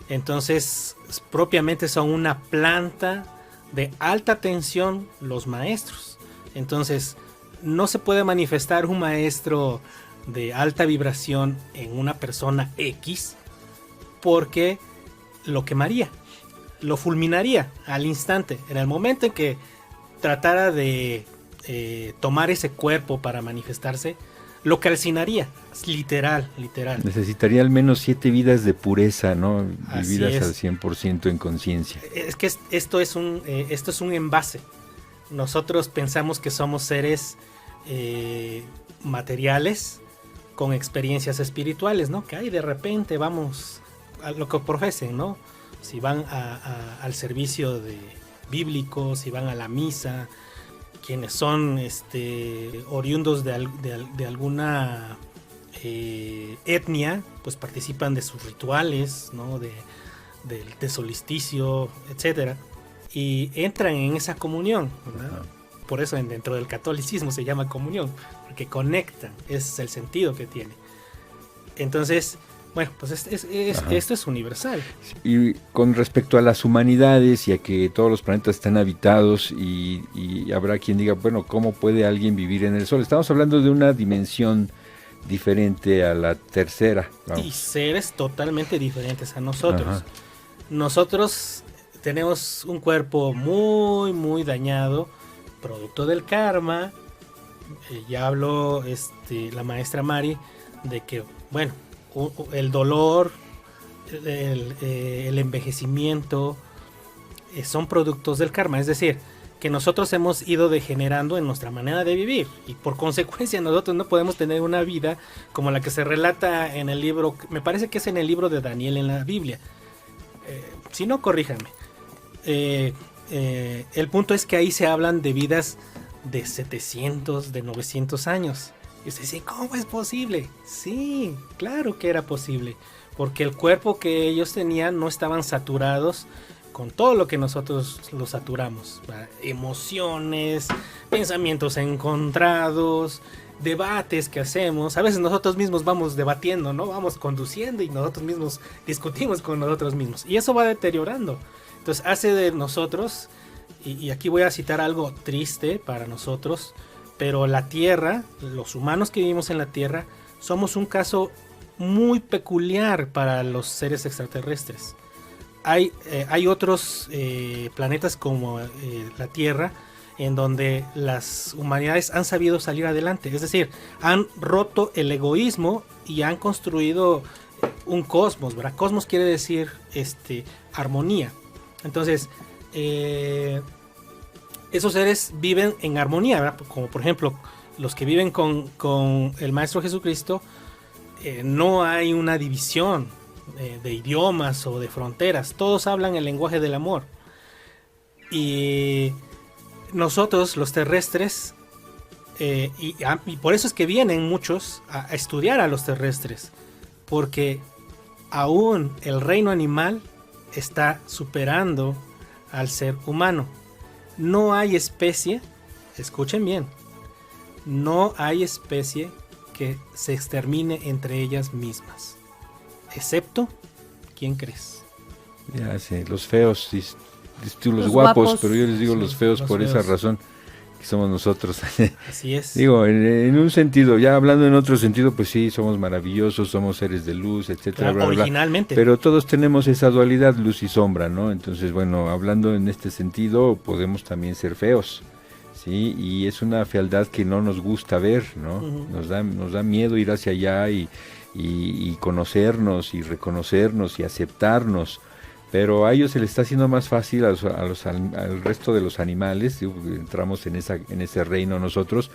Entonces, propiamente son una planta de alta tensión los maestros. Entonces, no se puede manifestar un maestro de alta vibración en una persona X, porque lo quemaría, lo fulminaría al instante. En el momento en que tratara de tomar ese cuerpo para manifestarse, lo calcinaría, literal. Necesitaría al menos 7 vidas de pureza, ¿no? Así Vividas es. al 100% en conciencia. Es que esto es un envase. Nosotros pensamos que somos seres materiales con experiencias espirituales, ¿no? Que ahí de repente vamos a lo que profesen, ¿no? Si van al servicio de bíblico, si van a la misa, quienes son oriundos de alguna etnia, pues participan de sus rituales, ¿no? de solsticio, etcétera, y entran en esa comunión, ¿verdad? Por eso dentro del catolicismo se llama comunión, porque conectan, es el sentido que tiene. Entonces, bueno, pues esto es universal. Y con respecto a las humanidades y a que todos los planetas están habitados y habrá quien diga, bueno, ¿cómo puede alguien vivir en el Sol? Estamos hablando de una dimensión diferente a la tercera. Y seres totalmente diferentes a nosotros. Ajá. Nosotros tenemos un cuerpo muy dañado, producto del karma. Ya habló la maestra Mari de que, bueno, el dolor, el envejecimiento son productos del karma, es decir, que nosotros hemos ido degenerando en nuestra manera de vivir y por consecuencia nosotros no podemos tener una vida como la que se relata en el libro, me parece que es en el libro de Daniel en la Biblia, si no, corríjanme. El punto es que ahí se hablan de vidas de 700, de 900 años. Y usted dice, ¿cómo es posible? Sí, claro que era posible, porque el cuerpo que ellos tenían no estaban saturados con todo lo que nosotros lo saturamos, ¿verdad? Emociones, pensamientos encontrados, debates que hacemos. A veces nosotros mismos vamos debatiendo, ¿no? Vamos conduciendo y nosotros mismos discutimos con nosotros mismos. Y eso va deteriorando. Entonces hace de nosotros, y aquí voy a citar algo triste para nosotros, pero la Tierra, los humanos que vivimos en la Tierra, somos un caso muy peculiar para los seres extraterrestres. Hay otros planetas como la Tierra, en donde las humanidades han sabido salir adelante. Es decir, han roto el egoísmo y han construido un cosmos, ¿verdad? Cosmos quiere decir armonía. Entonces, esos seres viven en armonía, ¿verdad? Como por ejemplo los que viven con el Maestro Jesucristo, no hay una división de idiomas o de fronteras, todos hablan el lenguaje del amor. Y nosotros los terrestres, y por eso es que vienen muchos a estudiar a los terrestres, porque aún el reino animal está superando al ser humano. No hay especie, escuchen bien, no hay especie que se extermine entre ellas mismas, excepto, ¿quién crees? Ya sé, los feos, los guapos, pero yo les digo sí, los feos por feos. Esa razón, que somos nosotros. Así es. Digo, en un sentido, ya hablando en otro sentido, pues sí, somos maravillosos, somos seres de luz, etcétera. Claro, originalmente. Pero todos tenemos esa dualidad, luz y sombra, ¿no? Entonces, bueno, hablando en este sentido, podemos también ser feos, ¿sí? Y es una fealdad que no nos gusta ver, ¿no? Uh-huh. Nos da miedo ir hacia allá y conocernos y reconocernos y aceptarnos. Pero a ellos se les está haciendo más fácil al resto de los animales, entramos en ese reino nosotros,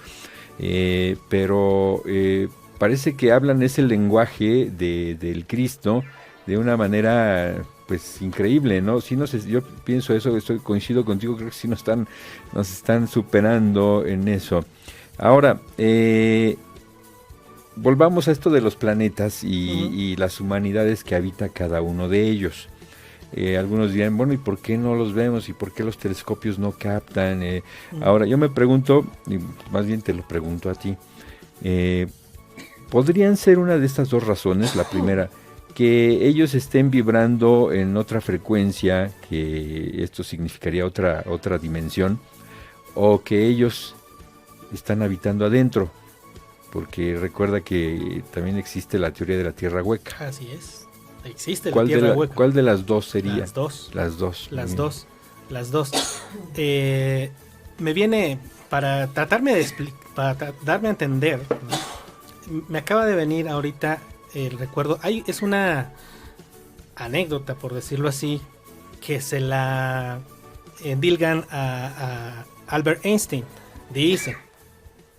pero parece que hablan ese lenguaje del Cristo de una manera pues increíble, ¿no? Sí, no sé, yo pienso eso, coincido contigo, creo que sí nos están superando en eso. Ahora, volvamos a esto de los planetas y las humanidades que habita cada uno de ellos. Algunos dirán, bueno, ¿y por qué no los vemos? ¿Y por qué los telescopios no captan? Ahora, yo me pregunto, y más bien te lo pregunto a ti, ¿podrían ser una de estas dos razones? La primera, que ellos estén vibrando en otra frecuencia, que esto significaría otra dimensión, o que ellos están habitando adentro, porque recuerda que también existe la teoría de la Tierra hueca. Así es, existe la Tierra hueca. ¿Cuál de las dos sería? Las dos. Las dos. Me viene para tratarme para darme a entender, ¿no? Me acaba de venir ahorita el recuerdo. Es una anécdota, por decirlo así, que se la endilgan a Albert Einstein. Dice,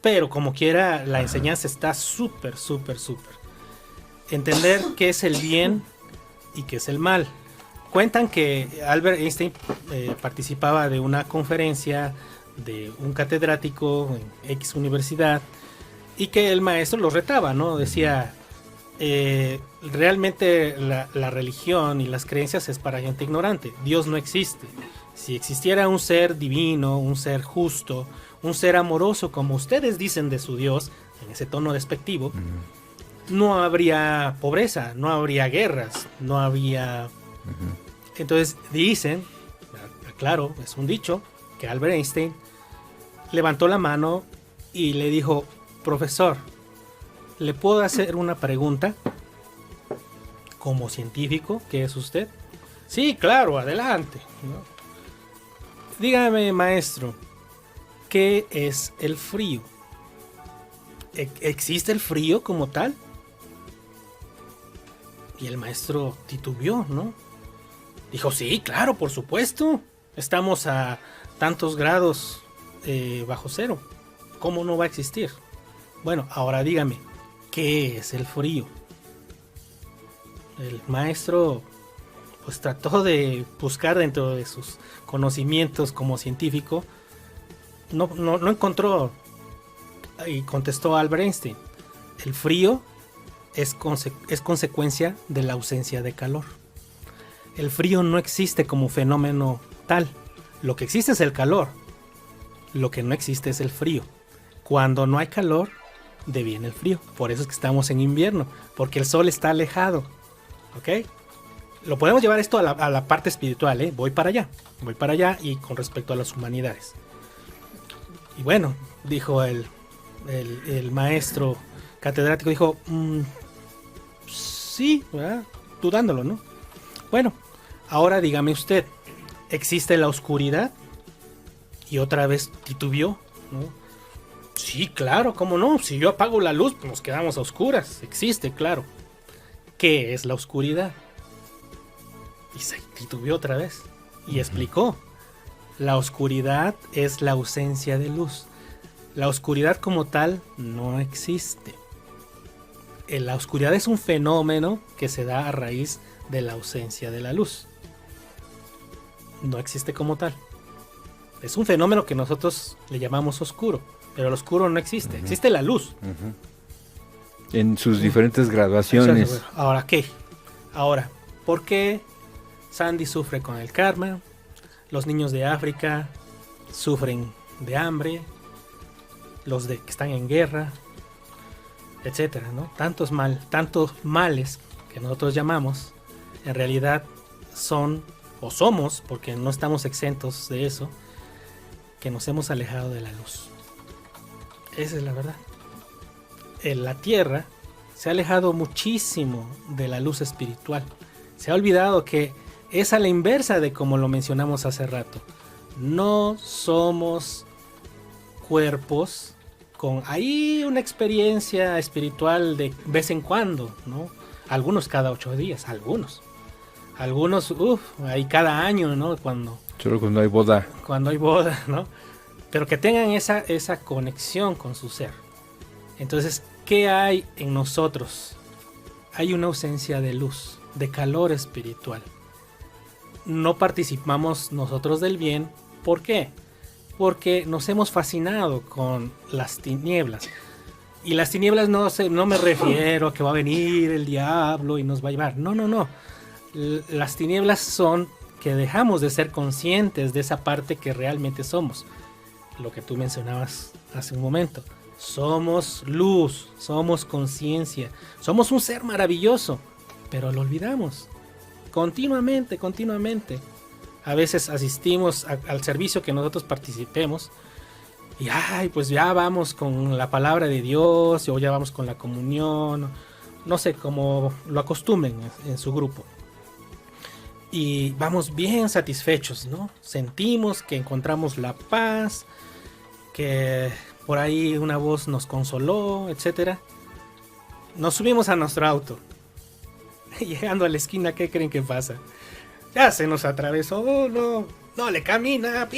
pero como quiera, la enseñanza está súper. Entender qué es el bien y qué es el mal. Cuentan que Albert Einstein participaba de una conferencia de un catedrático en X universidad y que el maestro lo retaba, ¿no? Decía, realmente la religión y las creencias es para gente ignorante. Dios no existe. Si existiera un ser divino, un ser justo, un ser amoroso, como ustedes dicen de su Dios, en ese tono despectivo, no habría pobreza, no habría guerras, no habría... Entonces dicen, claro, es un dicho, que Albert Einstein levantó la mano y le dijo, profesor, ¿le puedo hacer una pregunta? Como científico, ¿qué es usted? Sí, claro, adelante, ¿no? Dígame, maestro, ¿qué es el frío? ¿Existe el frío como tal? Y el maestro titubeó, ¿no? Dijo, sí, claro, por supuesto. Estamos a tantos grados bajo cero. ¿Cómo no va a existir? Bueno, ahora dígame, ¿qué es el frío? El maestro pues trató de buscar dentro de sus conocimientos como científico. No encontró. Y contestó Albert Einstein, el frío es consecuencia de la ausencia de calor. El frío no existe como fenómeno tal. Lo que existe es el calor. Lo que no existe es el frío. Cuando no hay calor, deviene el frío. Por eso es que estamos en invierno, porque el sol está alejado. ¿Ok? Lo podemos llevar esto a la parte espiritual, ¿eh? Voy para allá y con respecto a las humanidades. Y bueno, dijo el maestro catedrático, dijo, sí, ¿verdad? Dudándolo, ¿no? Bueno, ahora dígame usted, ¿existe la oscuridad? Y otra vez titubeó, ¿no? Sí, claro, ¿cómo no? Si yo apago la luz, pues nos quedamos a oscuras. Existe, claro. ¿Qué es la oscuridad? Y se titubeó otra vez y explicó. La oscuridad es la ausencia de luz. La oscuridad como tal no existe. La oscuridad es un fenómeno que se da a raíz de la ausencia de la luz. No existe como tal. Es un fenómeno que nosotros le llamamos oscuro, pero el oscuro no existe. Existe la luz. En sus diferentes graduaciones. Ahora, ¿qué? Ahora, ¿por qué Sandy sufre con el karma? Los niños de África sufren de hambre. Los que están en guerra, etcétera, ¿no? Tantos males que nosotros llamamos, en realidad son, o somos, porque no estamos exentos de eso, que nos hemos alejado de la luz. Esa es la verdad. La Tierra se ha alejado muchísimo de la luz espiritual. Se ha olvidado que es a la inversa de como lo mencionamos hace rato. No somos cuerpos con ahí una experiencia espiritual de vez en cuando, ¿no? Algunos cada 8 días, algunos, ahí cada año, ¿no? Solo cuando hay boda. Cuando hay boda, ¿no? Pero que tengan esa conexión con su ser. Entonces, ¿qué hay en nosotros? Hay una ausencia de luz, de calor espiritual. No participamos nosotros del bien. ¿Por qué? Porque nos hemos fascinado con las tinieblas. Y las tinieblas no me refiero a que va a venir el diablo y nos va a llevar. No. Las tinieblas son que dejamos de ser conscientes de esa parte que realmente somos. Lo que tú mencionabas hace un momento. Somos luz, somos conciencia, somos un ser maravilloso, pero lo olvidamos continuamente. A veces asistimos al servicio que nosotros participemos y pues ya vamos con la palabra de Dios o ya vamos con la comunión, no sé, como lo acostumbren en su grupo. Y vamos bien satisfechos, ¿no? Sentimos que encontramos la paz, que por ahí una voz nos consoló, etcétera. Nos subimos a nuestro auto. Llegando a la esquina, ¿qué creen que pasa? Ya se nos atravesó, no le camina,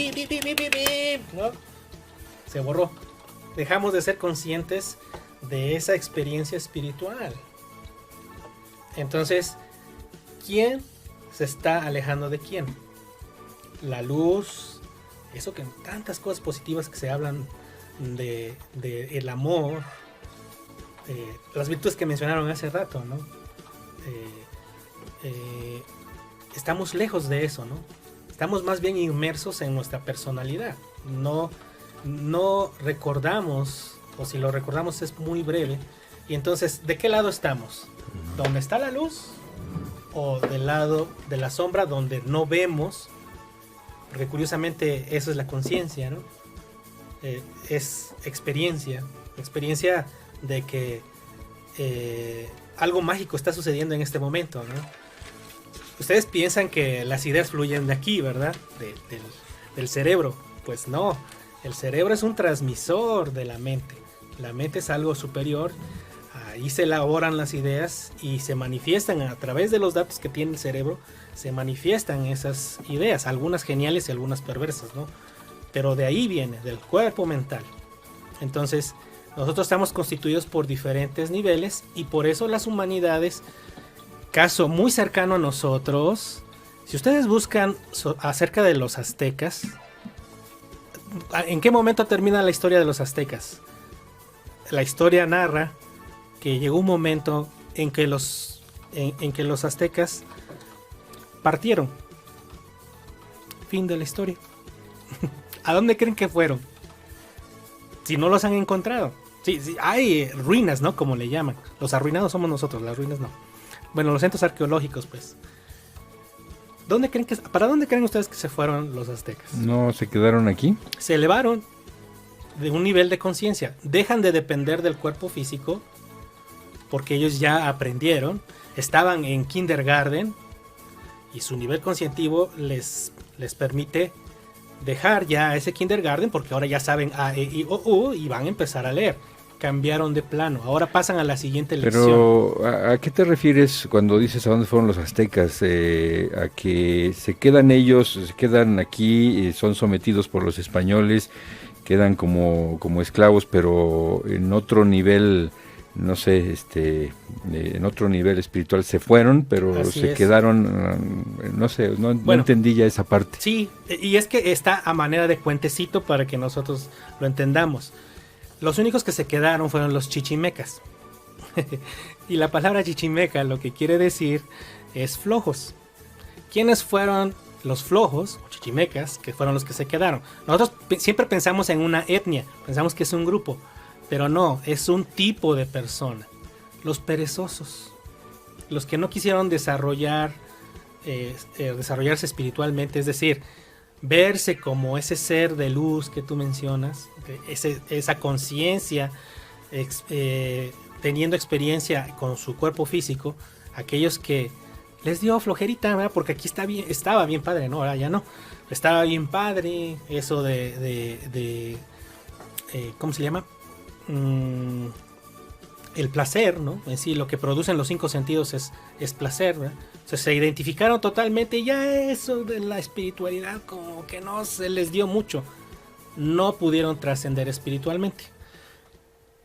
¿no? Se borró. Dejamos de ser conscientes de esa experiencia espiritual. Entonces, ¿quién se está alejando de quién? La luz, eso que tantas cosas positivas que se hablan de el amor, las virtudes que mencionaron hace rato, ¿no? Estamos lejos de eso, ¿no? Estamos más bien inmersos en nuestra personalidad. No recordamos, o si lo recordamos es muy breve. Y entonces, ¿de qué lado estamos? ¿Dónde está la luz? ¿O del lado de la sombra donde no vemos? Porque curiosamente eso es la conciencia, ¿no? Es experiencia de que algo mágico está sucediendo en este momento, ¿no? Ustedes piensan que las ideas fluyen de aquí, ¿verdad? Del cerebro. Pues no, el cerebro es un transmisor de la mente. La mente es algo superior. Ahí se elaboran las ideas y se manifiestan a través de los datos que tiene el cerebro. Se manifiestan esas ideas, algunas geniales y algunas perversas, ¿no? Pero de ahí viene, del cuerpo mental. Entonces, nosotros estamos constituidos por diferentes niveles y por eso las humanidades, caso muy cercano a nosotros, si ustedes buscan acerca de los aztecas, ¿en qué momento termina la historia de los aztecas? La historia narra que llegó un momento en que los aztecas partieron. Fin de la historia. ¿A dónde creen que fueron? Si no los han encontrado. Sí, hay ruinas, ¿no? Como le llaman. Los arruinados somos nosotros, las ruinas no. Bueno, los centros arqueológicos, pues. ¿Para dónde creen ustedes que se fueron los aztecas? ¿No se quedaron aquí? Se elevaron de un nivel de conciencia. Dejan de depender del cuerpo físico porque ellos ya aprendieron. Estaban en kindergarten y su nivel conscientivo les permite dejar ya ese kindergarten porque ahora ya saben A, E, I, O, U y van a empezar a leer. Cambiaron de plano, ahora pasan a la siguiente lección. Pero, ¿a qué te refieres cuando dices a dónde fueron los aztecas? ¿A que se quedan ellos, se quedan aquí, son sometidos por los españoles, quedan como esclavos, pero en otro nivel, no sé, en otro nivel espiritual se fueron, pero así se es. Quedaron, no sé, no entendí ya esa parte. Sí, y es que está a manera de cuentecito para que nosotros lo entendamos. Los únicos que se quedaron fueron los chichimecas. Y la palabra chichimeca lo que quiere decir es flojos. ¿Quiénes fueron los flojos, o chichimecas, que fueron los que se quedaron? Nosotros siempre pensamos en una etnia, pensamos que es un grupo, pero no, es un tipo de persona. Los perezosos, los que no quisieron desarrollarse espiritualmente, es decir, verse como ese ser de luz que tú mencionas, esa conciencia, teniendo experiencia con su cuerpo físico, aquellos que les dio flojerita, ¿verdad? Porque aquí estaba bien padre, ¿no? Ahora ya no. Estaba bien padre eso de ¿cómo se llama? El placer, ¿no? En sí, lo que producen los 5 sentidos es placer, ¿verdad? O sea, se identificaron totalmente y ya eso de la espiritualidad como que no se les dio mucho. No pudieron trascender espiritualmente.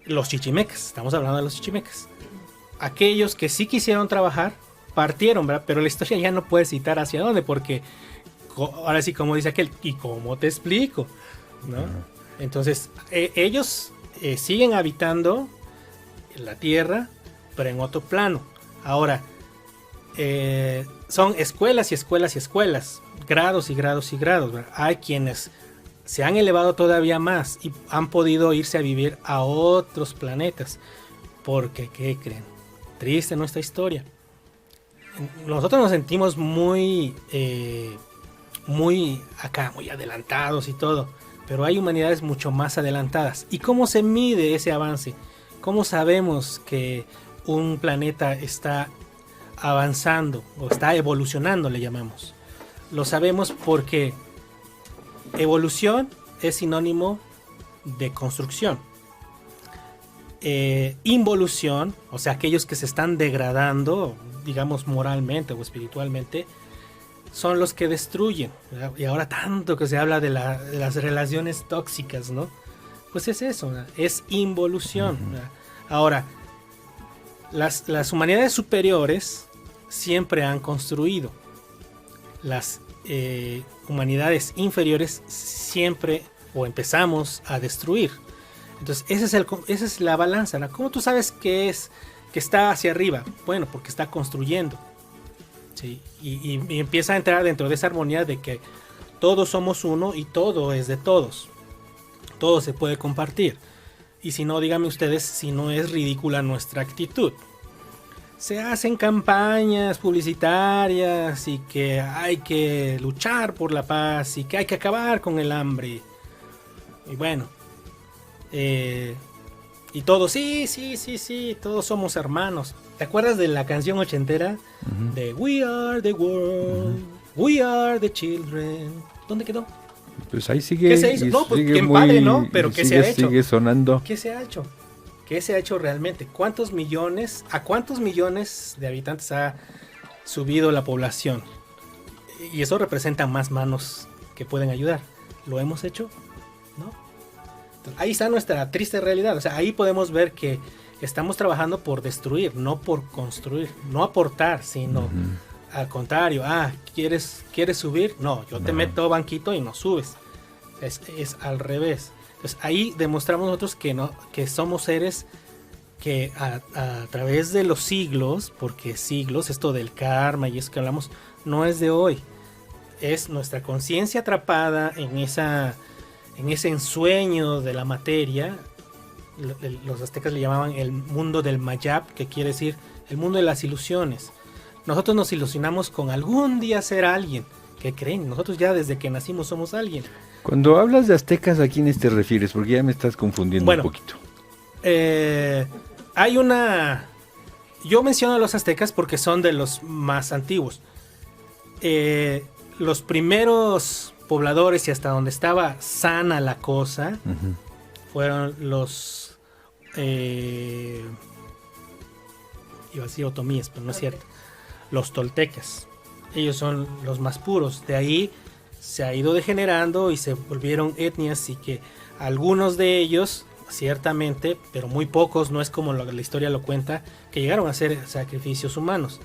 los chichimecas, estamos hablando de los chichimecas. Aquellos que sí quisieron trabajar, partieron, ¿verdad? Pero la historia ya no puede citar hacia dónde, porque ahora sí, como dice aquel, ¿y cómo te explico? ¿No? Entonces, ellos siguen habitando la Tierra, pero en otro plano. Ahora, son escuelas y escuelas y escuelas, grados y grados y grados, ¿verdad? Hay quienes se han elevado todavía más y han podido irse a vivir a otros planetas. Porque, ¿qué creen? Triste nuestra historia. Nosotros nos sentimos muy adelantados y todo, pero hay humanidades mucho más adelantadas. ¿Y cómo se mide ese avance? ¿Cómo sabemos que un planeta está avanzando o está evolucionando, le llamamos? Lo sabemos porque evolución es sinónimo de construcción. Involución, o sea, aquellos que se están degradando, digamos moralmente o espiritualmente, son los que destruyen, ¿verdad? Y ahora tanto que se habla de las relaciones tóxicas, ¿no? Pues es eso, ¿verdad? Es involución, ¿verdad? Ahora, las humanidades superiores siempre han construido. Las humanidades inferiores siempre o empezamos a destruir. Entonces esa es la balanza, ¿no? ¿Cómo tú sabes que está hacia arriba? Bueno, porque está construyendo, ¿sí? Y empieza a entrar dentro de esa armonía de que todos somos uno y todo es de todos. Todo se puede compartir. Y si no, díganme ustedes si no es ridícula nuestra actitud. Se hacen campañas publicitarias y que hay que luchar por la paz y que hay que acabar con el hambre. Y bueno, y todos, sí, todos somos hermanos. ¿Te acuerdas de la canción ochentera? De We Are the World, We Are the Children? ¿Dónde quedó? Pues ahí sigue. ¿Qué se hizo? No, pues qué padre, ¿no? Pero ¿qué se ha hecho? Sigue sonando. ¿Qué se ha hecho? ¿Qué se ha hecho realmente? ¿A cuántos millones de habitantes ha subido la población? Y eso representa más manos que pueden ayudar. ¿Lo hemos hecho? ¿No? Entonces, ahí está nuestra triste realidad. O sea, ahí podemos ver que estamos trabajando por destruir, no por construir, no aportar, sino al contrario. ¿Quieres subir? No, yo te meto banquito y no subes. Es al revés. Entonces ahí demostramos nosotros que somos seres que a través de los siglos, porque siglos, esto del karma y eso que hablamos, no es de hoy. Es nuestra conciencia atrapada en ese ensueño de la materia. Los aztecas le llamaban el mundo del Mayab, que quiere decir el mundo de las ilusiones. Nosotros nos ilusionamos con algún día ser alguien. ¿Qué creen? Nosotros ya desde que nacimos somos alguien. Cuando hablas de aztecas, ¿a quiénes te refieres? Porque ya me estás confundiendo un poquito. Hay yo menciono a los aztecas porque son de los más antiguos. Los primeros pobladores y hasta donde estaba sana la cosa fueron los iba a decir otomíes, pero no es cierto, los toltecas. Ellos son los más puros. De ahí se ha ido degenerando y se volvieron etnias, y que algunos de ellos ciertamente, pero muy pocos, no es como la historia lo cuenta, que llegaron a hacer sacrificios humanos.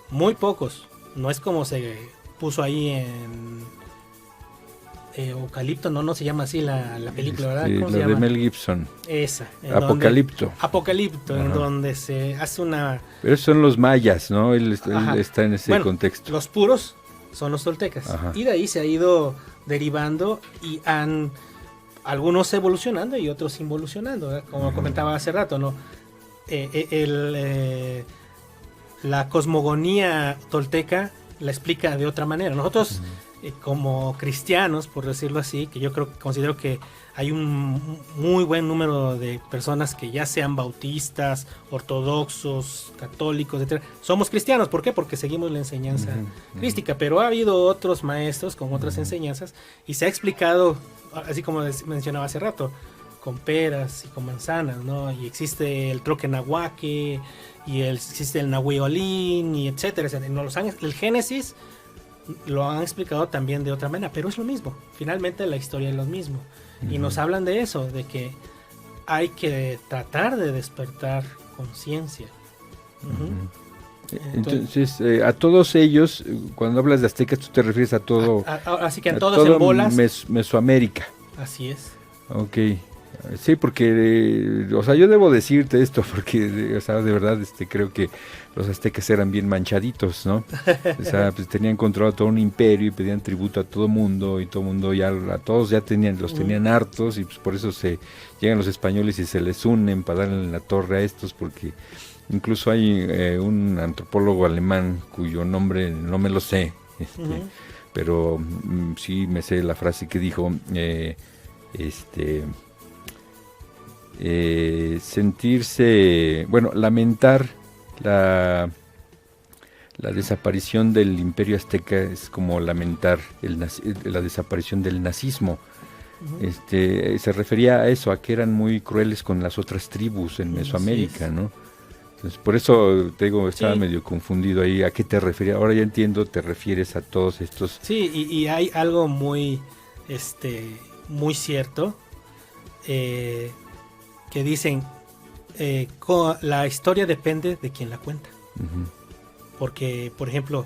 Muy pocos. No es como se puso ahí en Eucalipto, no se llama así la película, ¿verdad? ¿Cómo se llama? De Mel Gibson. Esa. Apocalipto. En donde se hace una... Pero esos son los mayas, ¿no? Él está en ese contexto. Los puros son los toltecas. Y de ahí se ha ido derivando y han algunos evolucionando y otros involucionando, ¿verdad? Como comentaba hace rato, ¿no? La cosmogonía tolteca la explica de otra manera. Nosotros... como cristianos, por decirlo así, que yo considero que hay un muy buen número de personas que ya sean bautistas, ortodoxos, católicos, etc. Somos cristianos, ¿por qué? Porque seguimos la enseñanza crística, pero ha habido otros maestros con otras enseñanzas y se ha explicado, así como mencionaba hace rato, con peras y con manzanas, ¿no? Y existe el troque nahuaque, y existe el nahuiolín, y etcétera, etcétera. El Génesis lo han explicado también de otra manera, pero es lo mismo. Finalmente la historia es lo mismo. Y nos hablan de eso, de que hay que tratar de despertar conciencia. Entonces, a todos ellos, cuando hablas de aztecas, tú te refieres a todo... Así que a todos en bolas. Mesoamérica. Así es. Ok. Sí, porque, o sea, yo debo decirte esto, porque, o sea, de verdad, creo que los aztecas eran bien manchaditos, ¿no? O sea, pues tenían controlado todo un imperio y pedían tributo a todo mundo, y todo mundo ya, a todos ya los tenían hartos, y pues por eso llegan los españoles y se les unen para darle la torre a estos, porque incluso hay un antropólogo alemán cuyo nombre no me lo sé, pero sí me sé la frase que dijo, sentirse, bueno, lamentar la desaparición del imperio azteca es como lamentar la desaparición del nazismo. Se refería a eso, a que eran muy crueles con las otras tribus en Mesoamérica, ¿no? Entonces, por eso te digo, estaba medio confundido ahí, ¿a qué te referías? Ahora ya entiendo, te refieres a todos estos... Sí, y hay algo muy, muy cierto, que dicen, la historia depende de quien la cuenta. Porque, por ejemplo,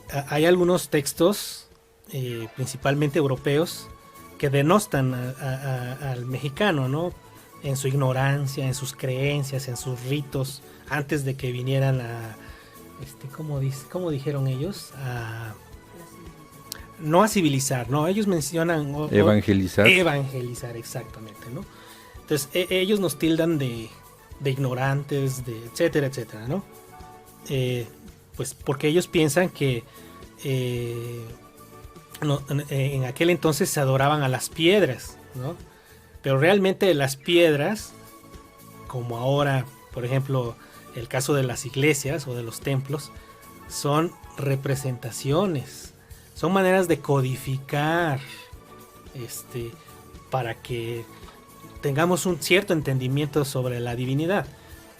hay algunos textos, principalmente europeos, que denostan al mexicano, ¿no? En su ignorancia, en sus creencias, en sus ritos, antes de que vinieran a, ¿cómo dijeron ellos? No a civilizar, ¿no? Ellos mencionan... evangelizar. Evangelizar, exactamente, ¿no? Entonces, ellos nos tildan de ignorantes, de etcétera, etcétera, ¿no? Pues porque ellos piensan que en aquel entonces se adoraban a las piedras, ¿no? Pero realmente las piedras, como ahora, por ejemplo, el caso de las iglesias o de los templos, son representaciones, son maneras de codificar, para que tengamos un cierto entendimiento sobre la divinidad,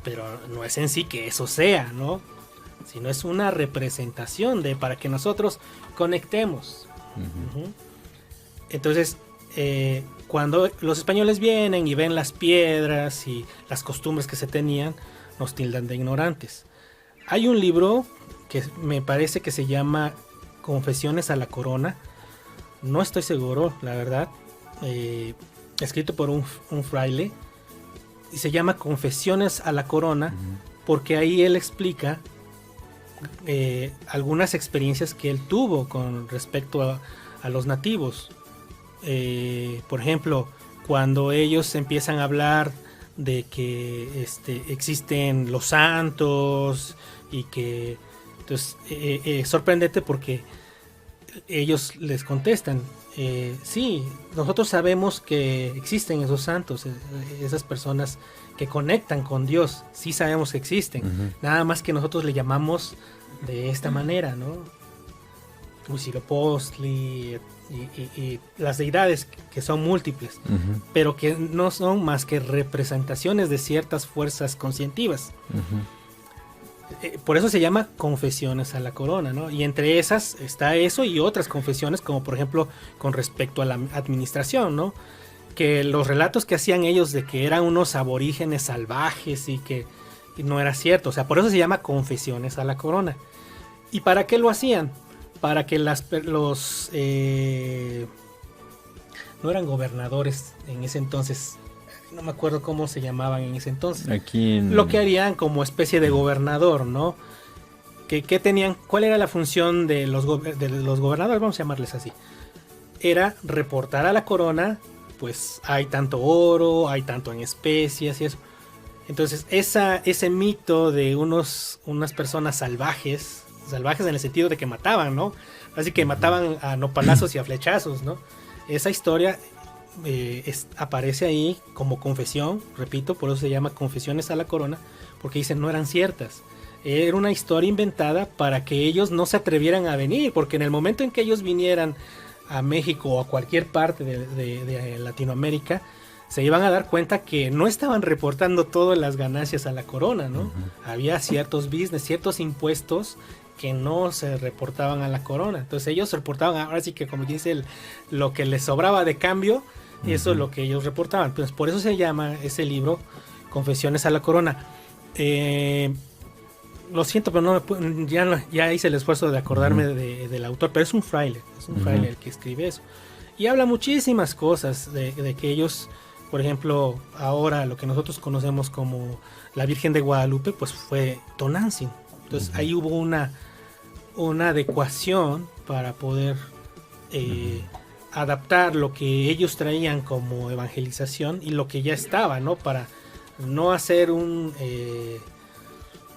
pero no es en sí que eso sea, ¿no? Sino es una representación para que nosotros conectemos. Entonces, cuando los españoles vienen y ven las piedras y las costumbres que se tenían, nos tildan de ignorantes. Hay un libro que me parece que se llama Confesiones a la Corona, no estoy seguro, la verdad, escrito por un fraile, y se llama Confesiones a la Corona, porque ahí él explica algunas experiencias que él tuvo con respecto a los nativos. Por ejemplo, cuando ellos empiezan a hablar de que existen los santos y que entonces sorprendente porque ellos les contestan, sí, nosotros sabemos que existen esos santos, esas personas que conectan con Dios, sí sabemos que existen, nada más que nosotros le llamamos de esta manera, ¿no? Huitzilopochtli y las deidades que son múltiples, pero que no son más que representaciones de ciertas fuerzas conscientivas. Por eso se llama Confesiones a la Corona, ¿no? Y entre esas está eso y otras confesiones, como por ejemplo con respecto a la administración, ¿no? Que los relatos que hacían ellos de que eran unos aborígenes salvajes y que no era cierto. O sea, por eso se llama Confesiones a la Corona. ¿Y para qué lo hacían? Para que no eran gobernadores en ese entonces, no me acuerdo cómo se llamaban en ese entonces. Lo que harían como especie de gobernador, ¿no? ¿Qué tenían? ¿Cuál era la función de los gobernadores? Vamos a llamarles así. Era reportar a la corona, pues hay tanto oro, hay tanto en especias y eso. Entonces ese mito de unas personas salvajes en el sentido de que mataban, ¿no? Así que mataban a nopalazos y a flechazos, ¿no? Esa historia aparece ahí como confesión, repito, por eso se llama Confesiones a la Corona, porque dicen no eran ciertas. Era una historia inventada para que ellos no se atrevieran a venir, porque en el momento en que ellos vinieran a México o a cualquier parte de Latinoamérica, se iban a dar cuenta que no estaban reportando todas las ganancias a la corona, ¿no? Había ciertos business, ciertos impuestos que no se reportaban a la corona. Entonces ellos reportaban, ahora sí que como dice lo que les sobraba de cambio, Eso es lo que ellos reportaban. Pues por eso se llama ese libro Confesiones a la Corona. Lo siento, pero ya hice el esfuerzo de acordarme del autor, pero es un fraile el que escribe eso. Y habla muchísimas cosas de que ellos, por ejemplo, ahora lo que nosotros conocemos como la Virgen de Guadalupe, pues fue Tonantzin. Entonces ahí hubo una adecuación para poder adaptar lo que ellos traían como evangelización y lo que ya estaba, ¿no? Para no hacer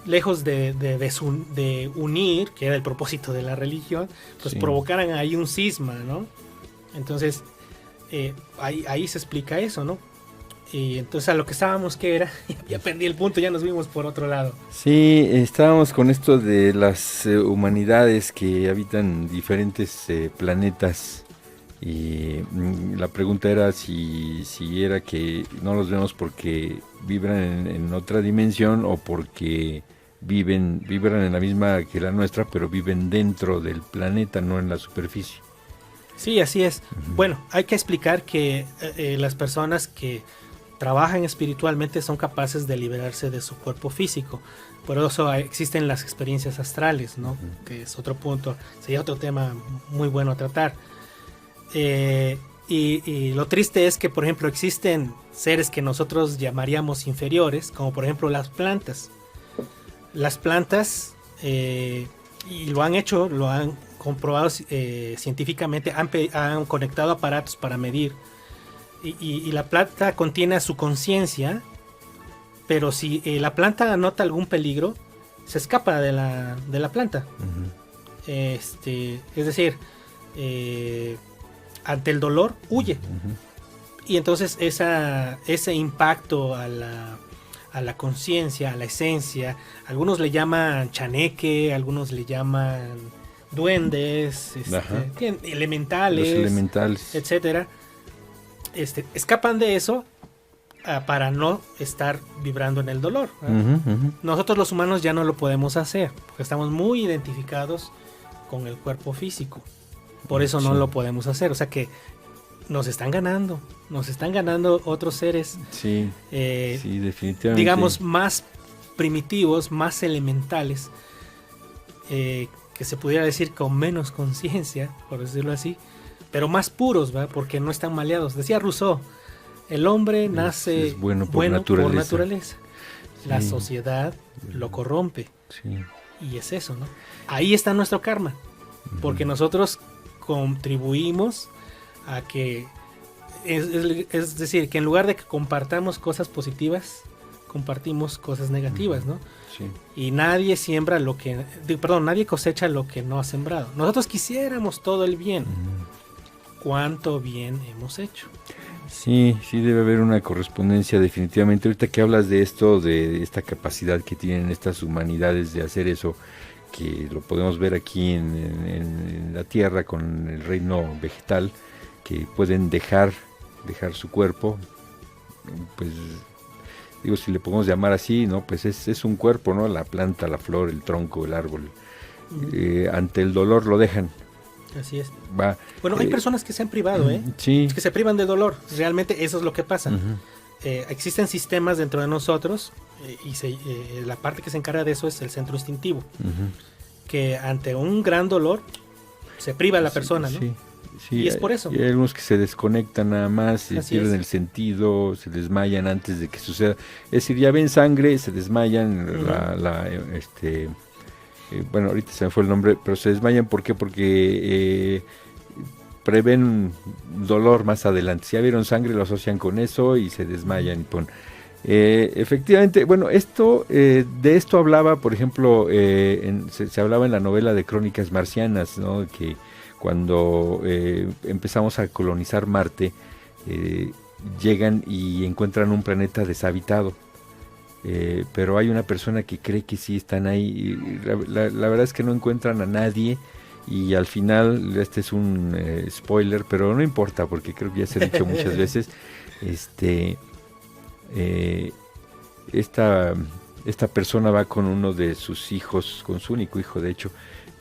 lejos de unir, que era el propósito de la religión, pues provocaran ahí un cisma, ¿no? Entonces, ahí se explica eso, ¿no? Y entonces a lo que estábamos, que era, ya perdí el punto, ya nos vimos por otro lado. Sí, estábamos con esto de las humanidades que habitan diferentes planetas. Y la pregunta era si era que no los vemos porque vibran en otra dimensión o porque vibran en la misma que la nuestra, pero viven dentro del planeta, no en la superficie. Sí, así es. Bueno, hay que explicar que las personas que trabajan espiritualmente son capaces de liberarse de su cuerpo físico. Por eso existen las experiencias astrales, ¿no? Que es otro punto, sería otro tema muy bueno a tratar. Y lo triste es que, por ejemplo, existen seres que nosotros llamaríamos inferiores, como por ejemplo las plantas. Las plantas, y lo han comprobado científicamente, han conectado aparatos para medir. Y la planta contiene su conciencia, pero si la planta nota algún peligro, se escapa de la planta. Es decir, ante el dolor huye. Y entonces ese impacto a la conciencia, a la esencia, algunos le llaman chaneque, algunos le llaman duendes, elementales, etcétera, escapan de eso para no estar vibrando en el dolor. Nosotros los humanos ya no lo podemos hacer porque estamos muy identificados con el cuerpo físico. Por eso no lo podemos hacer. O sea que nos están ganando otros seres. Sí, definitivamente. Digamos, más primitivos, más elementales, que se pudiera decir con menos conciencia, por decirlo así, pero más puros, ¿verdad? Porque no están maleados. Decía Rousseau, el hombre nace bueno por naturaleza. La sociedad lo corrompe. Y es eso, ¿no? Ahí está nuestro karma. Porque nosotros contribuimos a que, es decir, que en lugar de que compartamos cosas positivas, compartimos cosas negativas, ¿no? Y nadie nadie cosecha lo que no ha sembrado. Nosotros quisiéramos todo el bien. ¿Cuánto bien hemos hecho? Sí, debe haber una correspondencia definitivamente. Ahorita que hablas de esto, de esta capacidad que tienen estas humanidades de hacer eso, que lo podemos ver aquí en la Tierra con el reino vegetal, que pueden dejar su cuerpo, pues digo, si le podemos llamar así, ¿no? Pues es un cuerpo, ¿no? La planta, la flor, el tronco, el árbol. Ante el dolor lo dejan. Así es. Bueno, hay personas que se han privado, que se privan de dolor. Realmente eso es lo que pasa. Existen sistemas dentro de nosotros y la parte que se encarga de eso es el centro instintivo, que ante un gran dolor se priva a la persona, ¿no? Y es por eso. Y hay algunos que se desconectan nada más, pierden el sentido, se desmayan antes de que suceda. Es decir, ya ven sangre, se desmayan, bueno, ahorita se me fue el nombre, pero se desmayan, ¿por qué? Porque prevén dolor más adelante. Si ya vieron sangre, lo asocian con eso y se desmayan. Efectivamente, bueno, de esto hablaba, por ejemplo, se hablaba en la novela de Crónicas Marcianas, ¿no? Que cuando empezamos a colonizar Marte, llegan y encuentran un planeta deshabitado. Pero hay una persona que cree que sí están ahí. La verdad es que no encuentran a nadie. Y al final, este es un spoiler, pero no importa porque creo que ya se ha dicho muchas veces. Esta persona va con uno de sus hijos, con su único hijo de hecho,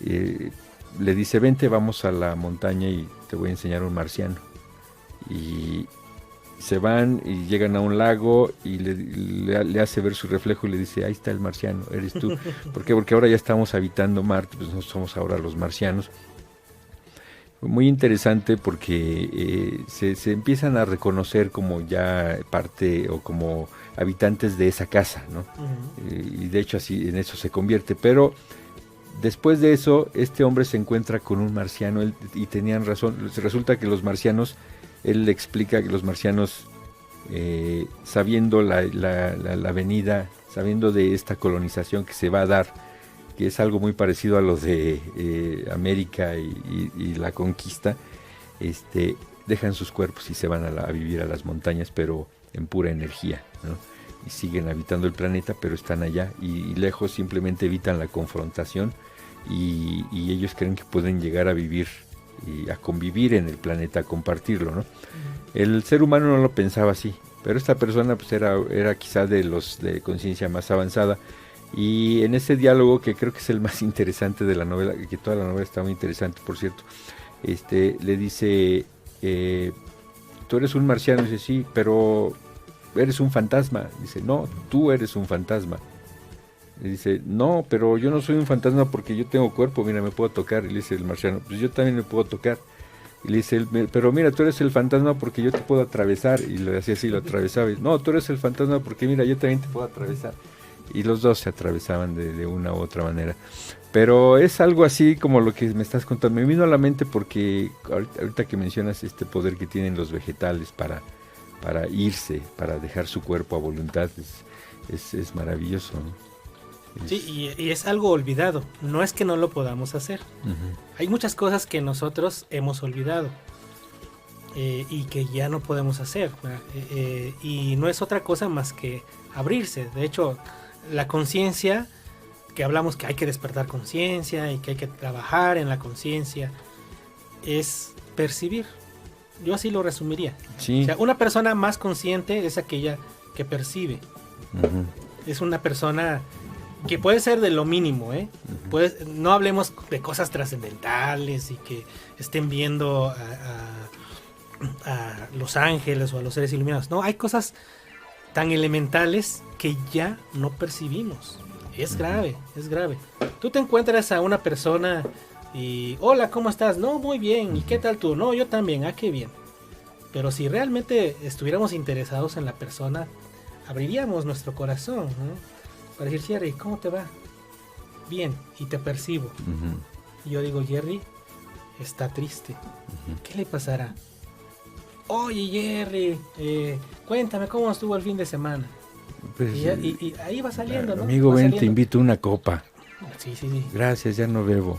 le dice: vente, vamos a la montaña y te voy a enseñar un marciano. Y se van y llegan a un lago y le hace ver su reflejo y le dice, ahí está el marciano, eres tú. ¿Por qué? Porque ahora ya estamos habitando Marte, pues nosotros somos ahora los marcianos. Muy interesante porque se empiezan a reconocer como ya parte o como habitantes de esa casa, ¿no? Y de hecho así en eso se convierte, pero después de eso este hombre se encuentra con un marciano y tenían razón. Resulta que los marcianos, él le explica que los marcianos, sabiendo la venida, sabiendo de esta colonización que se va a dar, que es algo muy parecido a lo de América y la conquista, dejan sus cuerpos y se van a vivir a las montañas, pero en pura energía, ¿no? Y siguen habitando el planeta, pero están allá y lejos, simplemente evitan la confrontación y ellos creen que pueden llegar a vivir y a convivir en el planeta, a compartirlo, ¿no? El ser humano no lo pensaba así, pero esta persona pues era quizá de los de conciencia más avanzada, y en ese diálogo, que creo que es el más interesante de la novela, que toda la novela está muy interesante, por cierto, le dice, tú eres un marciano. Dice, sí, pero eres un fantasma. Dice, no, tú eres un fantasma. Le dice, no, pero yo no soy un fantasma porque yo tengo cuerpo, mira, me puedo tocar. Y le dice el marciano, pues yo también me puedo tocar. Y le dice, pero mira, tú eres el fantasma porque yo te puedo atravesar. Y le hacía así, lo atravesaba. Y, no, tú eres el fantasma porque mira, yo también te puedo atravesar. Y los dos se atravesaban de una u otra manera. Pero es algo así como lo que me estás contando. Me vino a la mente porque ahorita que mencionas este poder que tienen los vegetales para irse, para dejar su cuerpo a voluntad, es maravilloso, ¿no? Sí, y es algo olvidado. No es que no lo podamos hacer. Hay muchas cosas que nosotros hemos olvidado y que ya no podemos hacer. Y no es otra cosa más que abrirse. De hecho, la conciencia, que hablamos que hay que despertar conciencia y que hay que trabajar en la conciencia, es percibir. Yo así lo resumiría. Sí. O sea, una persona más consciente es aquella que percibe. Es una persona que puede ser de lo mínimo, no hablemos de cosas trascendentales y que estén viendo a los ángeles o a los seres iluminados. No, hay cosas tan elementales que ya no percibimos. Es grave, es grave. Tú te encuentras a una persona y, hola, ¿cómo estás? No, muy bien. ¿Y qué tal tú? No, yo también. Ah, qué bien. Pero si realmente estuviéramos interesados en la persona, abriríamos nuestro corazón, ¿no? Para decir, Jerry, ¿cómo te va? Bien, y te percibo. Y yo digo, Jerry está triste. ¿Qué le pasará? Oye, Jerry, cuéntame cómo estuvo el fin de semana. Pues, y ahí va saliendo, ¿no? Amigo, ven, te invito a una copa. Sí. Gracias, ya no bebo.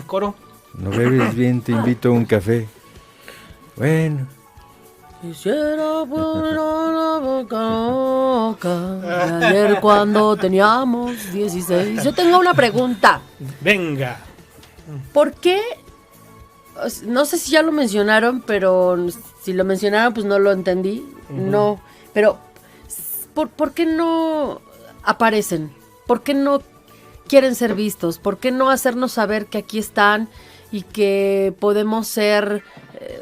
Coro. No bebes bien, te invito a un café. Bueno. Quisiera poner la boca ayer cuando teníamos 16. Yo tengo una pregunta. Venga. ¿Por qué? No sé si ya lo mencionaron, pero si lo mencionaron, pues no lo entendí. No, pero ¿por qué no aparecen? ¿Por qué no quieren ser vistos? ¿Por qué no hacernos saber que aquí están y que podemos ser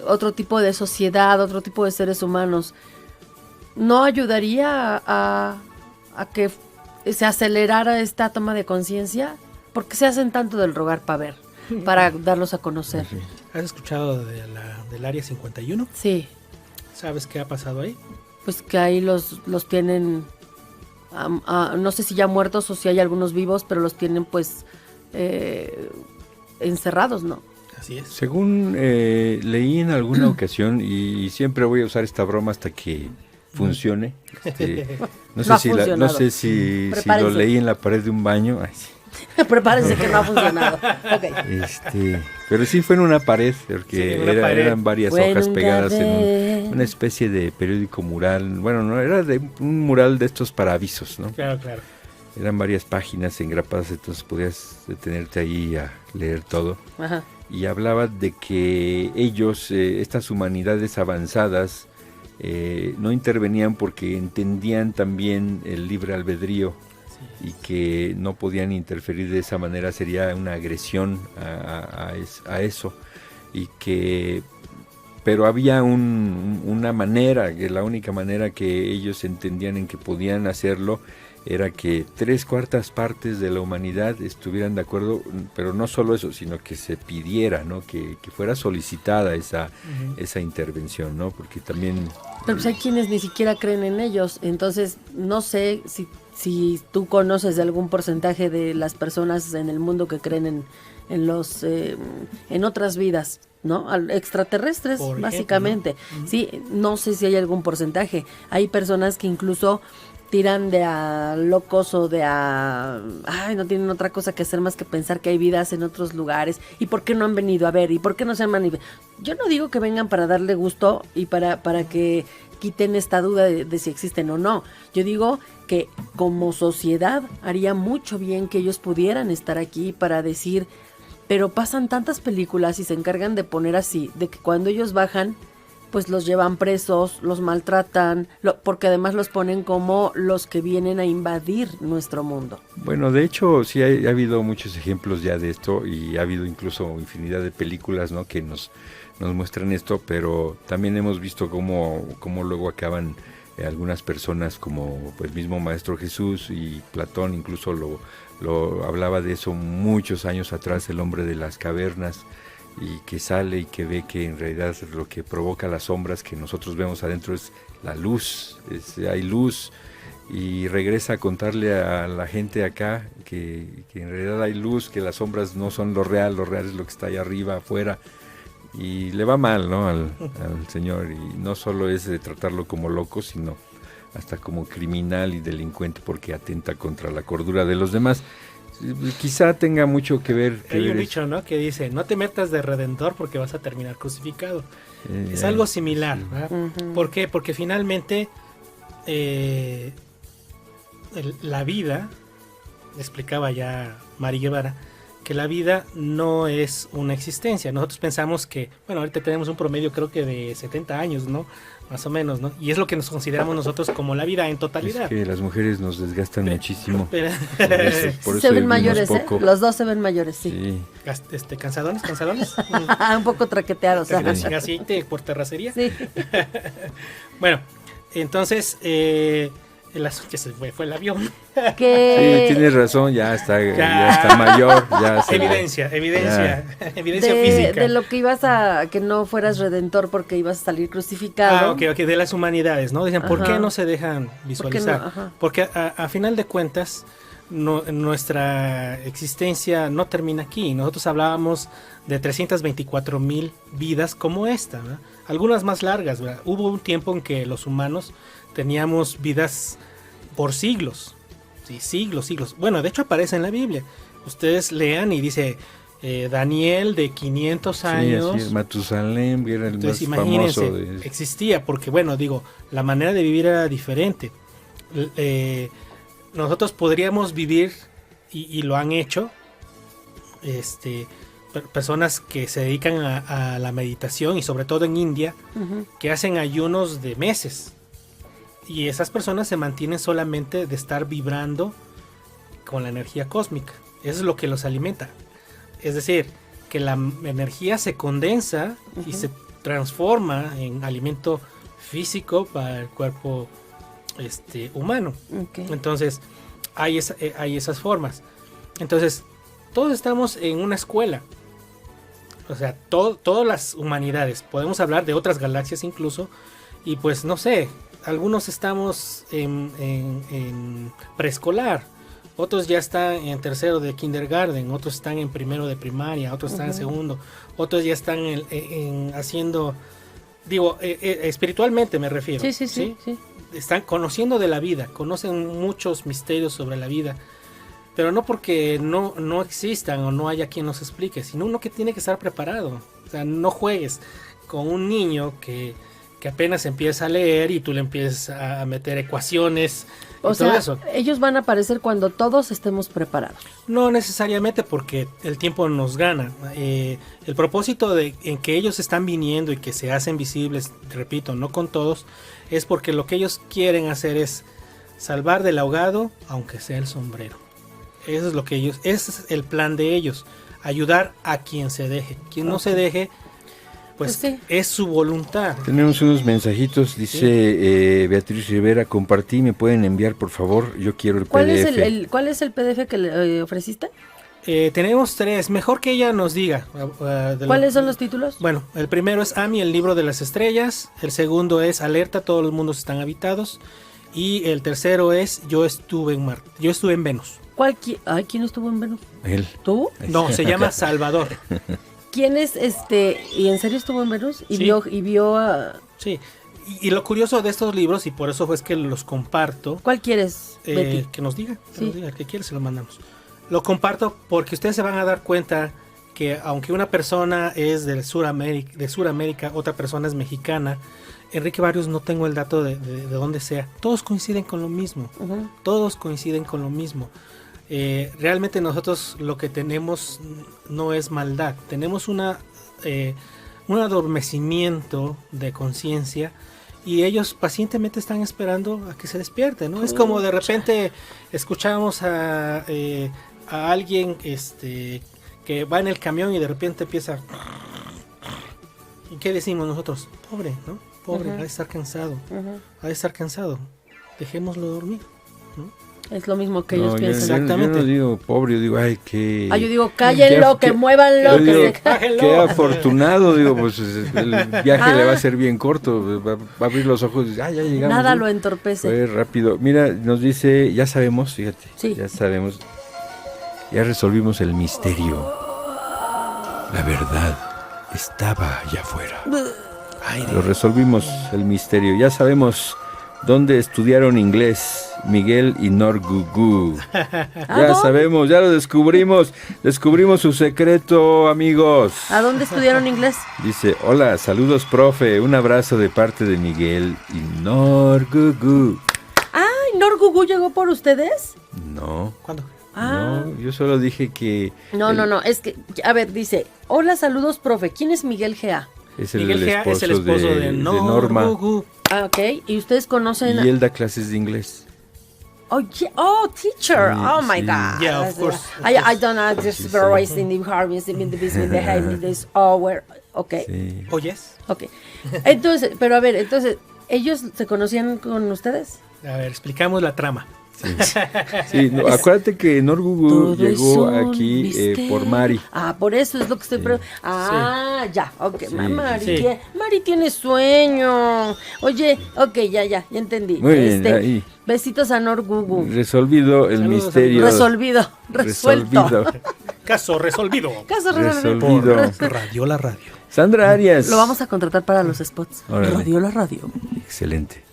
otro tipo de sociedad, otro tipo de seres humanos? ¿No ayudaría a que se acelerara esta toma de conciencia? ¿Por qué se hacen tanto del rogar para ver, para darlos a conocer? ¿Has escuchado del Área 51? Sí. ¿Sabes qué ha pasado ahí? Pues que ahí los tienen, no sé si ya muertos o si hay algunos vivos, pero los tienen pues encerrados, ¿no? Así es. Según leí en alguna ocasión, y siempre voy a usar esta broma hasta que funcione. No sé si lo leí en la pared de un baño. Ay, sí. Prepárense que no ha funcionado. Okay. Pero sí fue en una pared, porque eran varias hojas pegadas en una especie de periódico mural. Bueno, no, era de un mural de estos para avisos, ¿no? Claro. Eran varias páginas engrapadas, entonces podías detenerte ahí a leer todo. Ajá. Y hablaba de que ellos, estas humanidades avanzadas, no intervenían porque entendían también el libre albedrío y que no podían interferir de esa manera, sería una agresión a eso, y que pero había una manera, que la única manera que ellos entendían en que podían hacerlo era que 3/4 partes de la humanidad estuvieran de acuerdo, pero no solo eso, sino que se pidiera, ¿no? Que fuera solicitada esa intervención, ¿no? Porque también... Pero pues hay quienes ni siquiera creen en ellos, entonces no sé si tú conoces de algún porcentaje de las personas en el mundo que creen en otras vidas, ¿no? Extraterrestres, por básicamente. Ejemplo, ¿no? Sí, no sé si hay algún porcentaje. Hay personas que incluso tiran de a locos o no tienen otra cosa que hacer más que pensar que hay vidas en otros lugares. ¿Y por qué no han venido a ver? ¿Y por qué no se han manifestado? Yo no digo que vengan para darle gusto y para que quiten esta duda de si existen o no. Yo digo que como sociedad haría mucho bien que ellos pudieran estar aquí para decir, pero pasan tantas películas y se encargan de poner así, de que cuando ellos bajan, pues los llevan presos, los maltratan, porque además los ponen como los que vienen a invadir nuestro mundo. Bueno, de hecho, sí ha habido muchos ejemplos ya de esto y ha habido incluso infinidad de películas, ¿no? Que nos muestran esto, pero también hemos visto cómo luego acaban algunas personas como el mismo Maestro Jesús y Platón, incluso lo hablaba de eso muchos años atrás, el hombre de las cavernas, y que sale y que ve que en realidad lo que provoca las sombras que nosotros vemos adentro es la luz, hay luz, y regresa a contarle a la gente acá que en realidad hay luz, que las sombras no son lo real es lo que está ahí arriba, afuera, y le va mal, ¿no? al señor, y no solo es de tratarlo como loco, sino hasta como criminal y delincuente porque atenta contra la cordura de los demás. Quizá tenga mucho que ver. Hay un dicho, ¿no? Que dice, no te metas de redentor porque vas a terminar crucificado. Es algo similar, ¿verdad? Uh-huh. ¿Por qué? Porque finalmente la vida, explicaba ya Mari Guevara, que la vida no es una existencia. Nosotros pensamos que, bueno, ahorita tenemos un promedio creo que de 70 años, ¿no? Más o menos, ¿no? Y es lo que nos consideramos nosotros como la vida en totalidad. Es que las mujeres nos desgastan muchísimo. Por eso se ven mayores, poco. Los dos se ven mayores, sí. ¿Cansadones? Un poco traqueteados. Sin aceite por terracería. Sí. Bueno, entonces... que se fue el avión. ¿Qué? Sí, tienes razón, ya está mayor. Evidencia física. De lo que ibas que no fueras redentor porque ibas a salir crucificado. Ok, de las humanidades, ¿no? Dicen, ¿por qué no se dejan visualizar? Porque a final de cuentas, nuestra existencia no termina aquí. Nosotros hablábamos de 324,000 vidas como esta, ¿verdad? Algunas más largas, ¿verdad? Hubo un tiempo en que los humanos teníamos vidas por siglos, sí, siglos. Bueno, de hecho aparece en la Biblia. Ustedes lean y dice Daniel de 500 años. Sí, así es, Matusalén era el más famoso. Existía, porque bueno, la manera de vivir era diferente. Nosotros podríamos vivir, y lo han hecho, personas que se dedican a la meditación, y sobre todo en India, uh-huh, que hacen ayunos de meses. Y esas personas se mantienen solamente de estar vibrando con la energía cósmica. Eso es lo que los alimenta. Es decir, que la energía se condensa, uh-huh, y se transforma en alimento físico para el cuerpo humano. Okay. Entonces, hay esas formas. Entonces, todos estamos en una escuela. O sea, todas las humanidades. Podemos hablar de otras galaxias incluso. Y pues, no sé... Algunos estamos en preescolar, otros ya están en tercero de kindergarten, otros están en primero de primaria, otros están, uh-huh, en segundo, otros ya están haciendo, espiritualmente me refiero. Sí. Están conociendo de la vida, conocen muchos misterios sobre la vida, pero no porque no existan o no haya quien nos explique, sino uno que tiene que estar preparado. O sea, no juegues con un niño que apenas empieza a leer y tú le empiezas a meter ecuaciones y todo eso. Ellos van a aparecer cuando todos estemos preparados. No necesariamente, porque el tiempo nos gana. El propósito en que ellos están viniendo y que se hacen visibles, repito, no con todos, es porque lo que ellos quieren hacer es salvar del ahogado, aunque sea el sombrero. Eso es lo que ese es el plan de ellos, ayudar a quien se deje. Quien no se deje, pues sí, es su voluntad. Tenemos unos mensajitos, dice Beatriz Rivera, compartí, me pueden enviar por favor, yo quiero el PDF. ¿Cuál es el PDF que le ofreciste? Tenemos 3, mejor que ella nos diga. ¿Cuáles son los títulos? Bueno, el primero es Ami, el libro de las estrellas, el segundo es Alerta, todos los mundos están habitados, y el tercero es Yo estuve en Venus. ¿Quién estuvo en Venus? Él. ¿Tú? No, se llama Salvador. ¿Quién es ¿Y en serio estuvo en Venus? ¿Y vio a...? Sí, y lo curioso de estos libros, y por eso es que los comparto... ¿Cuál quieres, Betty? Que nos diga, el que quiere se lo mandamos. Lo comparto porque ustedes se van a dar cuenta que aunque una persona es de Sudamérica, otra persona es mexicana, Enrique Barrios no tengo el dato de dónde sea. Todos coinciden con lo mismo. Uh-huh. Todos coinciden con lo mismo. Realmente nosotros lo que tenemos no es maldad, tenemos un adormecimiento de conciencia y ellos pacientemente están esperando a que se despierte, ¿no? Es como de repente escuchamos a alguien que va en el camión y de repente empieza. ¿Y qué decimos nosotros? Pobre, ¿no? Pobre, ha de estar cansado, ha de estar cansado, dejémoslo dormir, ¿no? Es lo mismo que ellos piensan. Exactamente. Yo no digo pobre, yo digo, ay, que... yo digo, cállenlo, que muévanlo, que se cállenlo. Qué afortunado, digo, pues el viaje le va a ser bien corto, va a abrir los ojos y ya llegamos. Nada lo entorpece. Fue rápido. Mira, nos dice, ya sabemos, fíjate, ya sabemos, ya resolvimos el misterio. La verdad estaba allá afuera. Lo resolvimos, el misterio. Ya sabemos dónde estudiaron inglés Miguel y Norgugu. Ya sabemos, ya lo descubrimos. Descubrimos su secreto, amigos. ¿A dónde estudiaron inglés? Dice, hola, saludos, profe. Un abrazo de parte de Miguel y Norgugu. ¿Y Norgugu llegó por ustedes? No. ¿Cuándo? No, yo solo dije que... No, es que, a ver, dice, hola, saludos, profe. ¿Quién es Miguel G.A.? Miguel G.A. es el esposo de Norma. Ok, ¿y ustedes conocen? Y él da clases de inglés. Teacher. Oh my God. Yeah, of course. I don't know just raised in the harvest in the business the hand this over. Okay. Sí. Oh, yes. Okay. Entonces, pero a ver, ¿ellos se conocían con ustedes? A ver, explicamos la trama. Sí, no, acuérdate que Norgugu llegó aquí por Mari. Por eso es lo que estoy preguntando. Ya, ok. Sí, Mari tiene sueño. Oye, ok, ya entendí. Muy bien, ahí. Besitos a Norgugu. Resolvido el misterio. Resuelto. Caso resolvido. Por Radio La Radio. Sandra Arias. Lo vamos a contratar para los spots. Órale. Radio La Radio. Excelente.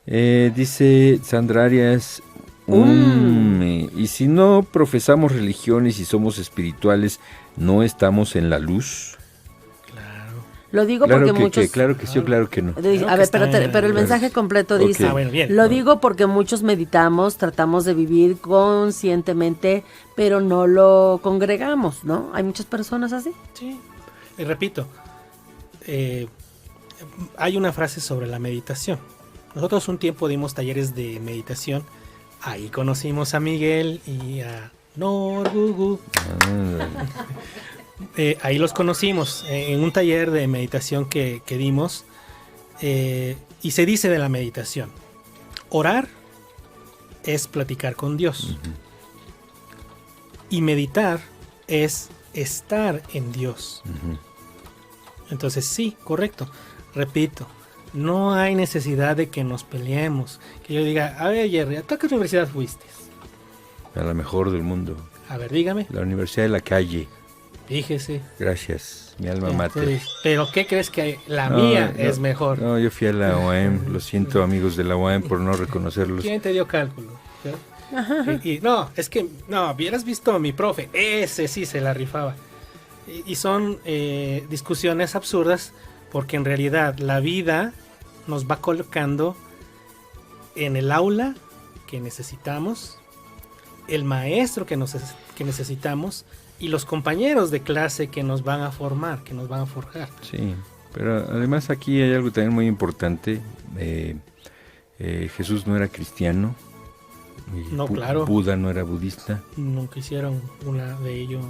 Dice Sandra Arias, y si no profesamos religiones y somos espirituales, ¿no estamos en la luz? Claro. Lo digo porque muchos... Claro que sí o claro que no. A ver, pero el mensaje completo dice, lo digo porque muchos meditamos, tratamos de vivir conscientemente, pero no lo congregamos, ¿no? Hay muchas personas así. Sí, y repito, hay una frase sobre la meditación. Nosotros un tiempo dimos talleres de meditación. Ahí conocimos a Miguel y a Norgugu. Ahí los conocimos en un taller de meditación que dimos. Y se dice de la meditación: orar es platicar con Dios. Uh-huh. Y meditar es estar en Dios. Uh-huh. Entonces sí, correcto. Repito. No hay necesidad de que nos peleemos. Que yo diga, a ver, Jerry, ¿a qué universidad fuiste? A la mejor del mundo. A ver, dígame. La Universidad de la Calle. Fíjese. Gracias, mi alma mater. Pero ¿qué crees que la mía es mejor? No, yo fui a la UAM. Lo siento, amigos de la UAM, por no reconocerlos. ¿Quién te dio cálculo? No, es que, hubieras visto a mi profe. Ese sí se la rifaba. Y son discusiones absurdas. Porque en realidad la vida nos va colocando en el aula que necesitamos, el maestro que necesitamos y los compañeros de clase que nos van a formar, que nos van a forjar. Sí, pero además aquí hay algo también muy importante. Jesús no era cristiano. No, claro. Buda no era budista. Nunca hicieron una de ellos.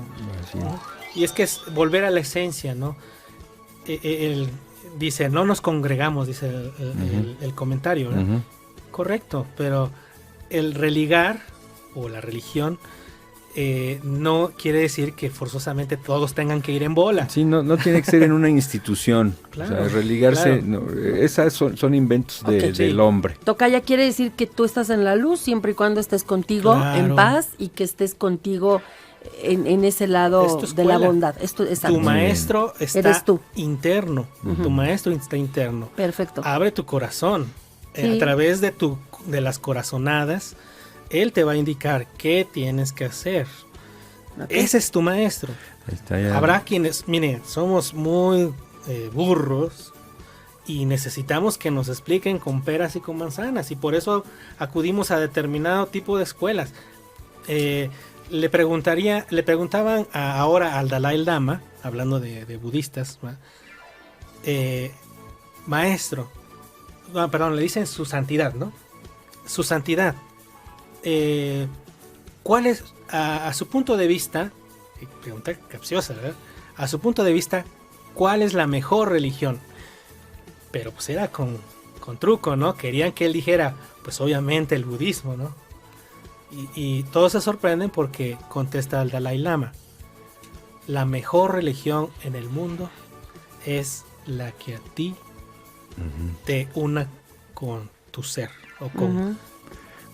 ¿No? Y es que es volver a la esencia, ¿no? dice, no nos congregamos, dice el comentario, ¿no? Uh-huh. Correcto, pero el religar o la religión no quiere decir que forzosamente todos tengan que ir en bola. Sí, no tiene que ser en una institución. Claro, o sea, religarse, claro. no, esas son inventos del hombre. Tocaya quiere decir que tú estás en la luz siempre y cuando estés contigo en paz y que estés contigo en ese lado de la bondad. Tu maestro está tú. interno. Uh-huh. Tu maestro está interno. Perfecto. Abre tu corazón. Sí. A través de las corazonadas, él te va a indicar qué tienes que hacer. Okay. Ese es tu maestro. Habrá quienes, mire, somos muy burros y necesitamos que nos expliquen con peras y con manzanas, y por eso acudimos a determinado tipo de escuelas. Le preguntaban ahora al Dalai Lama, hablando de budistas, maestro, le dicen su santidad, ¿no? Su santidad. ¿Cuál es, a su punto de vista, pregunta capciosa, ¿verdad? A su punto de vista, ¿cuál es la mejor religión? Pero pues era con truco, ¿no? Querían que él dijera, pues obviamente el budismo, ¿no? Y todos se sorprenden porque contesta el Dalai Lama: la mejor religión en el mundo es la que a ti te una con tu ser o con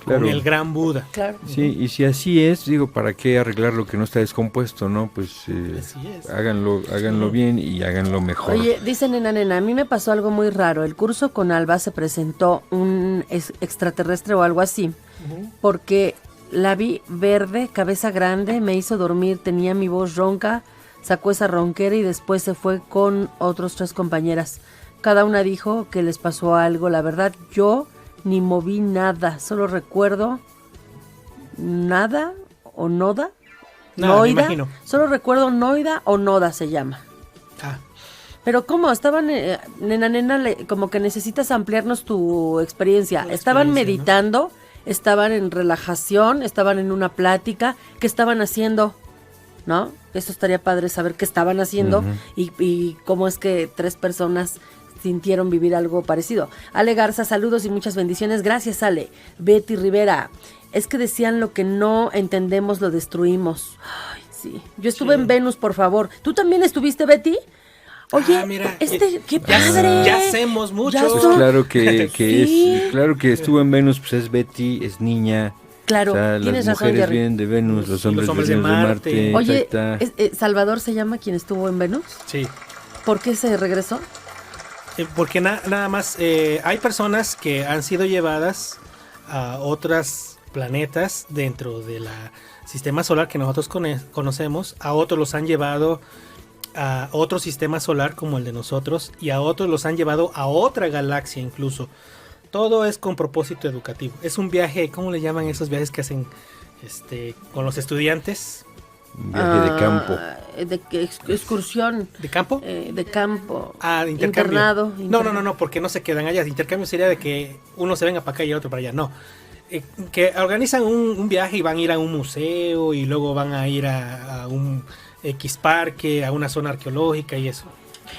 el gran Buda. Claro. Sí, y si así es, digo, ¿para qué arreglar lo que no está descompuesto, no? Pues háganlo bien y háganlo mejor. Oye, dice nena, a mí me pasó algo muy raro. El curso con Alba se presentó un extraterrestre o algo así, porque la vi verde, cabeza grande, me hizo dormir, tenía mi voz ronca, sacó esa ronquera y después se fue con otros 3 compañeras. Cada una dijo que les pasó algo. La verdad, yo ni moví nada, solo recuerdo nada o noda. Noida. Solo recuerdo noida o noda se llama. Pero ¿cómo? Estaban, nena, como que necesitas ampliarnos tu experiencia. Estaban meditando, ¿no? Estaban en relajación, estaban en una plática. ¿Qué estaban haciendo? ¿No? Eso estaría padre saber qué estaban haciendo y cómo es que 3 personas sintieron vivir algo parecido. Ale Garza, saludos y muchas bendiciones. Gracias, Ale. Betty Rivera, es que decían lo que no entendemos lo destruimos. Ay, sí. Yo estuve en Venus, por favor. ¿Tú también estuviste, Betty? Oye, mira, qué padre. Ya hacemos mucho. Pues claro que claro que estuvo en Venus, pues es Betty, es niña. Claro, o sea, tienes las mujeres vienen de Venus, los hombres de Marte. Oye, ¿Salvador se llama quien estuvo en Venus? Sí. ¿Por qué se regresó? Porque nada más hay personas que han sido llevadas a otros planetas dentro del sistema solar que nosotros conocemos. A otros los han llevado a otro sistema solar como el de nosotros, y a otros los han llevado a otra galaxia incluso. Todo es con propósito educativo. Es un viaje, ¿cómo le llaman esos viajes que hacen con los estudiantes? Un viaje de campo. Excursión. ¿De campo? De campo. De intercambio. Internado. No, porque no se quedan allá. De intercambio sería de que uno se venga para acá y el otro para allá. No. Que organizan un viaje y van a ir a un museo y luego van a ir a un X parque, a una zona arqueológica y eso.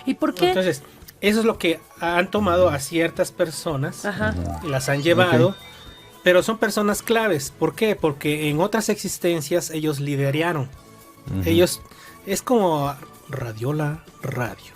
¿Y por qué? Entonces, eso es lo que han tomado a ciertas personas y las han llevado, pero son personas claves. ¿Por qué? Porque en otras existencias ellos lideraron. Ellos, es como Radiola Radio.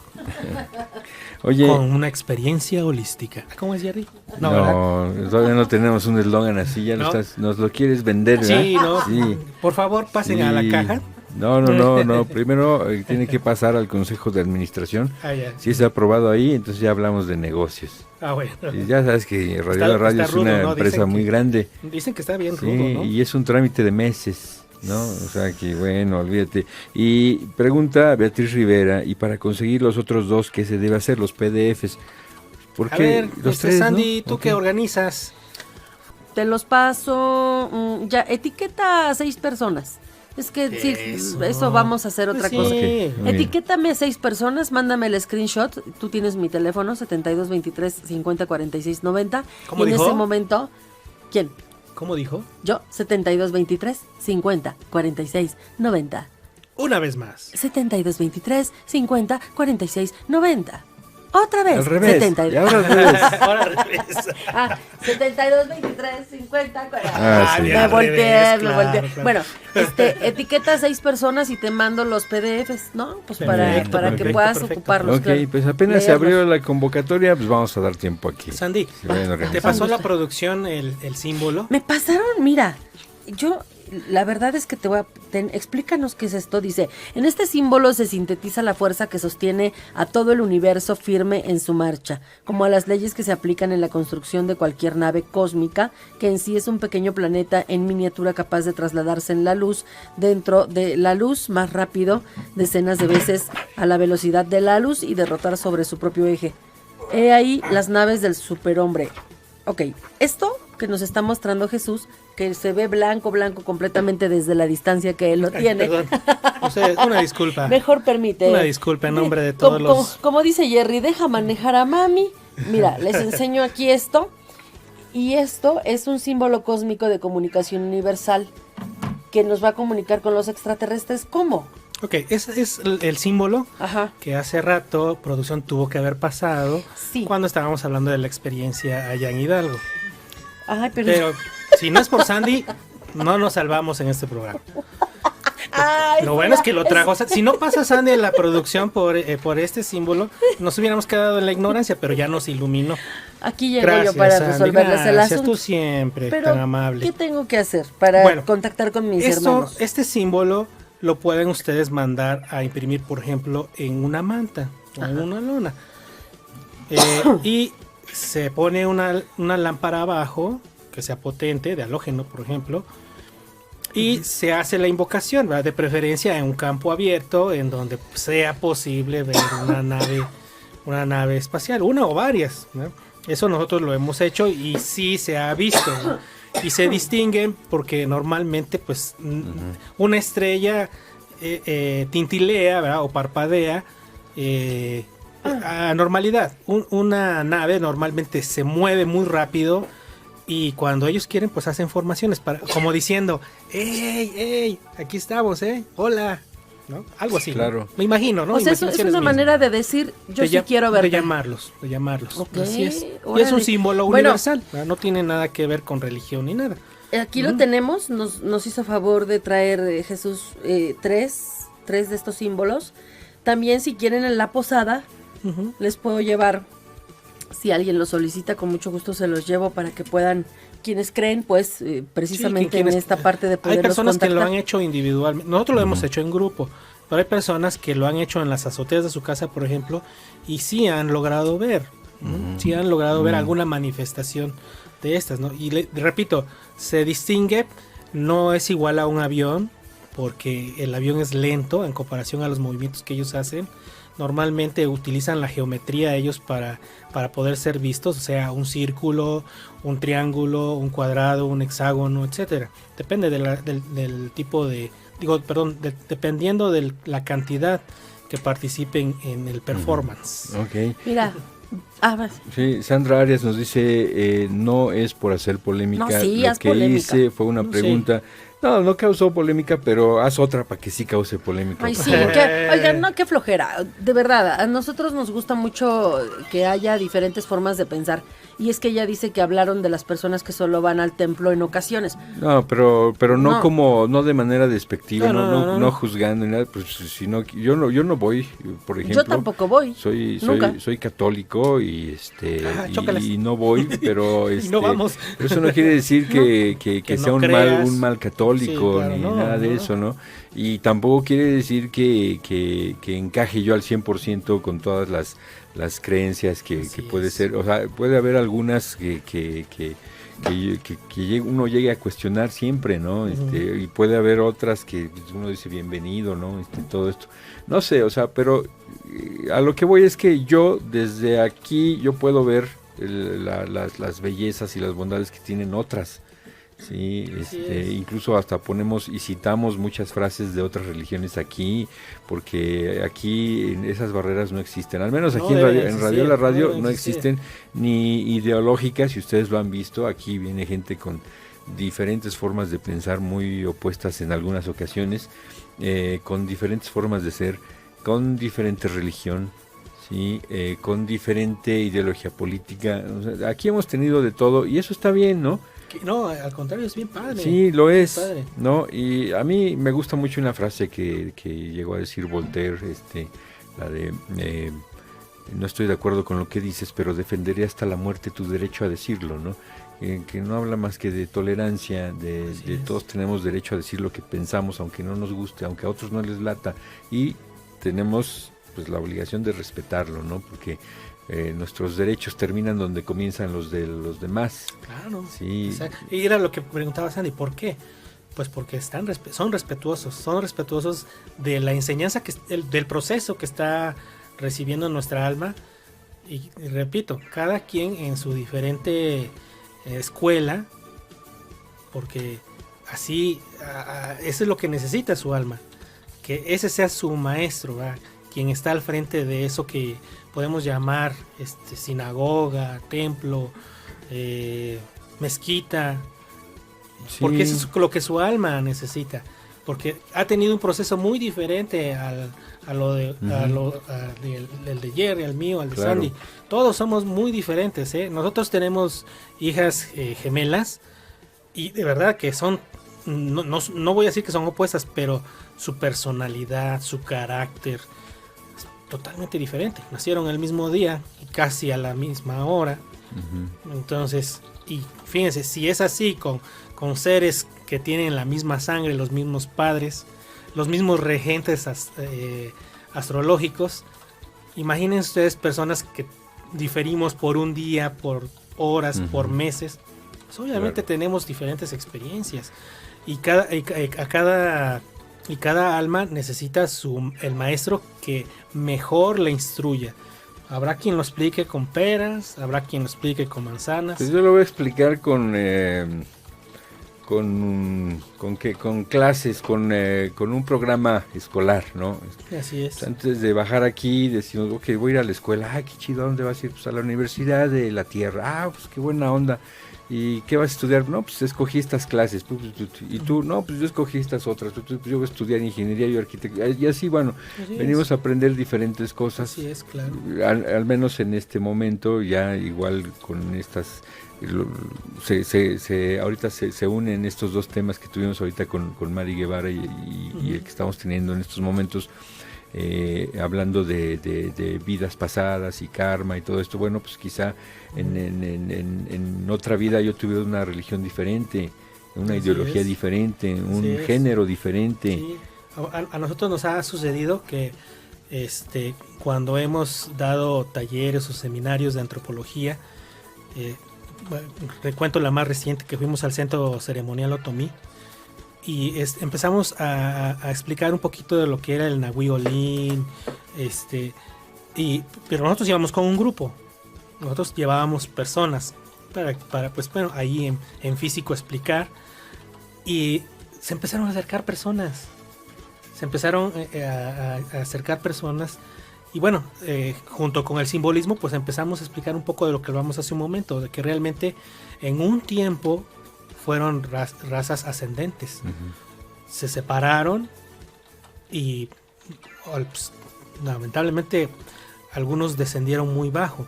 Oye, con una experiencia holística. ¿Cómo es, Jerry? No, todavía no tenemos un eslogan así, ya nos lo quieres vender, ¿verdad? Sí, ¿no? Sí. Por favor, pasen a la caja. No. Primero tiene que pasar al Consejo de Administración. Si es aprobado ahí, entonces ya hablamos de negocios. Bueno. Y ya sabes que Radio es rudo, una empresa muy grande. Dicen que está bien rudo, ¿no? Y es un trámite de meses, ¿no? O sea que, bueno, olvídate. Y pregunta Beatriz Rivera, y para conseguir los otros 2, ¿qué se debe hacer? Los PDFs. ¿Por qué? A ver, los 3, Sandy, ¿no? ¿tú qué organizas? Te los paso. Ya, etiqueta a 6 personas. Es que eso vamos a hacer otra cosa. Okay, etiquétame a 6 personas, mándame el screenshot. Tú tienes mi teléfono, 7223 50 46 90. ¿Cómo y dijo? En ese momento, ¿quién? ¿Cómo dijo? Yo, 7223 50 46 90. Una vez más. 7223 50 46 90. Otra vez. Al revés. 72. Y ahora al revés. Ahora al revés. 72 23 50 40. Sí. Me Al volteé, revés, me claro, volteé. claro. Bueno, etiqueta a 6 personas y te mando los PDFs, ¿no? Pues Perfecto, para que perfecto, puedas perfecto. ocuparlos. Ok, claro. pues apenas se Leerlos. abrió la convocatoria, pues vamos a dar tiempo aquí. Sandy, Se vayan ¿te organizando. pasó la producción el símbolo? Me pasaron, mira, yo, la verdad es que te voy a... explícanos qué es esto. Dice, en este símbolo se sintetiza la fuerza que sostiene a todo el universo firme en su marcha, como a las leyes que se aplican en la construcción de cualquier nave cósmica, que en sí es un pequeño planeta en miniatura capaz de trasladarse en la luz, dentro de la luz más rápido, decenas de veces a la velocidad de la luz y derrotar sobre su propio eje. He ahí las naves del superhombre. Ok, esto que nos está mostrando Jesús, que se ve blanco completamente desde la distancia que él lo tiene. Perdón. O sea, una disculpa. Mejor permite. Una disculpa en nombre de todos los... Como dice Jerry, deja manejar a mami. Mira, les enseño aquí esto. Y esto es un símbolo cósmico de comunicación universal que nos va a comunicar con los extraterrestres. ¿Cómo? Ok, ese es el símbolo Ajá. que hace rato producción tuvo que haber pasado Sí. cuando estábamos hablando de la experiencia allá en Hidalgo. Ay, Pero si no es por Sandy, no nos salvamos en este programa. Ay, Lo bueno es que lo trajo. O sea, si no pasa Sandy en la producción por este símbolo, nos hubiéramos quedado en la ignorancia, pero ya nos iluminó. aquí llego Gracias, yo para Sandy, resolverles el gracias, asunto. tú siempre Pero, tan amable. ¿qué tengo que hacer para Bueno, contactar con mis hermanos? Este símbolo lo pueden ustedes mandar a imprimir, por ejemplo, en una manta o en una lona. Y se pone una lámpara abajo, que sea potente, de halógeno, por ejemplo, y se hace la invocación, ¿verdad? De preferencia en un campo abierto, en donde sea posible ver una nave espacial, una o varias, ¿no? Eso nosotros lo hemos hecho y sí se ha visto, ¿no? Y se distinguen porque normalmente pues una estrella tintilea, ¿verdad? O parpadea a normalidad. Una nave normalmente se mueve muy rápido y cuando ellos quieren pues hacen formaciones como diciendo, ¡Ey! Aquí estamos, hola, ¿no? Algo así, Claro. ¿no? Me imagino, ¿no? O sea, es una manera de decir, yo sí quiero ver. De llamarlos. Ok, Así es. Y órale. es un símbolo Bueno, universal, ¿verdad? No tiene nada que ver con religión ni nada. Aquí lo tenemos, nos hizo favor de traer Jesús tres de estos símbolos. También si quieren en la posada, les puedo llevar, si alguien lo solicita, con mucho gusto se los llevo para que puedan, quienes creen, pues, precisamente en esta parte de poderlos Hay personas contactar. que lo han hecho individualmente, nosotros lo hemos hecho en grupo, pero hay personas que lo han hecho en las azoteas de su casa, por ejemplo, y sí han logrado ver, ¿no? Sí han logrado ver alguna manifestación de estas, ¿no? Y repito, se distingue, no es igual a un avión, porque el avión es lento en comparación a los movimientos que ellos hacen. Normalmente utilizan la geometría ellos para poder ser vistos, o sea, un círculo, un triángulo, un cuadrado, un hexágono, etcétera. Depende del tipo de, dependiendo de la cantidad que participen en el performance. Ok. Mira, Sí, Sandra Arias nos dice, no es por hacer polémica, No, sí, lo haz que polémica. hice fue una pregunta. No causó polémica, pero haz otra para que sí cause polémica. ay, por sí, favor. oigan, no, qué flojera. De verdad, a nosotros nos gusta mucho que haya diferentes formas de pensar. Y es que ella dice que hablaron de las personas que solo van al templo en ocasiones. No, pero no, No. como, no de manera despectiva, No. no juzgando ni nada, pues si no, yo no voy, por ejemplo. Yo tampoco voy. Soy católico y chócalas. y no voy, pero Y no vamos. pero eso no quiere decir que Que sea no un creas. mal católico, Sí, claro, ni no, nada de no. eso, ¿no? Y tampoco quiere decir que encaje yo al 100% con todas las creencias que puede es. ser, o sea, puede haber algunas que uno llegue a cuestionar siempre, ¿no? Y puede haber otras que uno dice bienvenido, ¿no? Todo esto. No sé, o sea, pero a lo que voy es que yo desde aquí yo puedo ver las bellezas y las bondades que tienen otras. Sí, incluso hasta ponemos y citamos muchas frases de otras religiones aquí, porque aquí esas barreras no existen, al menos aquí en Radio La Radio no existen ni ideológicas, si ustedes lo han visto, aquí viene gente con diferentes formas de pensar muy opuestas en algunas ocasiones, con diferentes formas de ser, con diferente religión, ¿sí? Con diferente ideología política. O sea, aquí hemos tenido de todo y eso está bien, ¿no? No, al contrario, es bien padre. Sí, lo es, ¿no? Y a mí me gusta mucho una frase que llegó a decir Voltaire, la de no estoy de acuerdo con lo que dices, pero defenderé hasta la muerte tu derecho a decirlo, ¿no? Que no habla más que de tolerancia, de todos tenemos derecho a decir lo que pensamos, aunque no nos guste, aunque a otros no les lata, y tenemos pues la obligación de respetarlo, ¿no? Porque nuestros derechos terminan donde comienzan los de los demás. Claro. Sí. Y era lo que preguntaba Sandy, ¿por qué? Pues porque son respetuosos de la enseñanza, del proceso que está recibiendo nuestra alma. Y repito, cada quien en su diferente escuela, porque así, eso es lo que necesita su alma, que ese sea su maestro, ¿verdad? Quien está al frente de eso que podemos llamar sinagoga, templo, mezquita, sí. Porque eso es lo que su alma necesita, porque ha tenido un proceso muy diferente del de Jerry, al mío, al de claro. Sandy. Todos somos muy diferentes, ¿eh? Nosotros tenemos hijas gemelas y de verdad que son, no voy a decir que son opuestas, pero su personalidad, su carácter totalmente diferente. Nacieron el mismo día y casi a la misma hora. Uh-huh. Entonces, y fíjense, si es así con seres que tienen la misma sangre, los mismos padres, los mismos regentes astrológicos, imaginen ustedes personas que diferimos por un día, por horas, uh-huh. por meses. Pues obviamente claro. tenemos diferentes experiencias y cada alma necesita el maestro que mejor le instruya. Habrá quien lo explique con peras, habrá quien lo explique con manzanas. Pues yo lo voy a explicar con clases, con un programa escolar, ¿no? Así es. Antes de bajar aquí decimos, ok, voy a ir a la escuela. Ah, qué chido, ¿a dónde vas a ir? Pues a la Universidad de la Tierra. Ah, pues qué buena onda. ¿Y qué vas a estudiar? No, pues escogí estas clases. Y tú, no, pues yo escogí estas otras. Pues yo voy a estudiar ingeniería y arquitectura. Y así, bueno, venimos a aprender diferentes cosas. Así es, claro. Al menos en este momento, ya igual con estas... ahorita se unen estos dos temas que tuvimos ahorita con Mari Guevara y el que estamos teniendo en estos momentos. Hablando de vidas pasadas y karma y todo esto, bueno, pues quizá en otra vida yo tuve una religión diferente, una ideología diferente, un género diferente. Sí. A nosotros nos ha sucedido que cuando hemos dado talleres o seminarios de antropología, recuento la más reciente, que fuimos al Centro Ceremonial Otomí, y empezamos a explicar un poquito de lo que era el Nahui Olin, pero nosotros íbamos con un grupo, nosotros llevábamos personas para pues bueno, ahí en físico explicar, y se empezaron a acercar personas, y bueno, junto con el simbolismo pues empezamos a explicar un poco de lo que hablamos hace un momento, de que realmente en un tiempo fueron razas ascendentes. Uh-huh. Se separaron y pues, lamentablemente algunos descendieron muy bajo.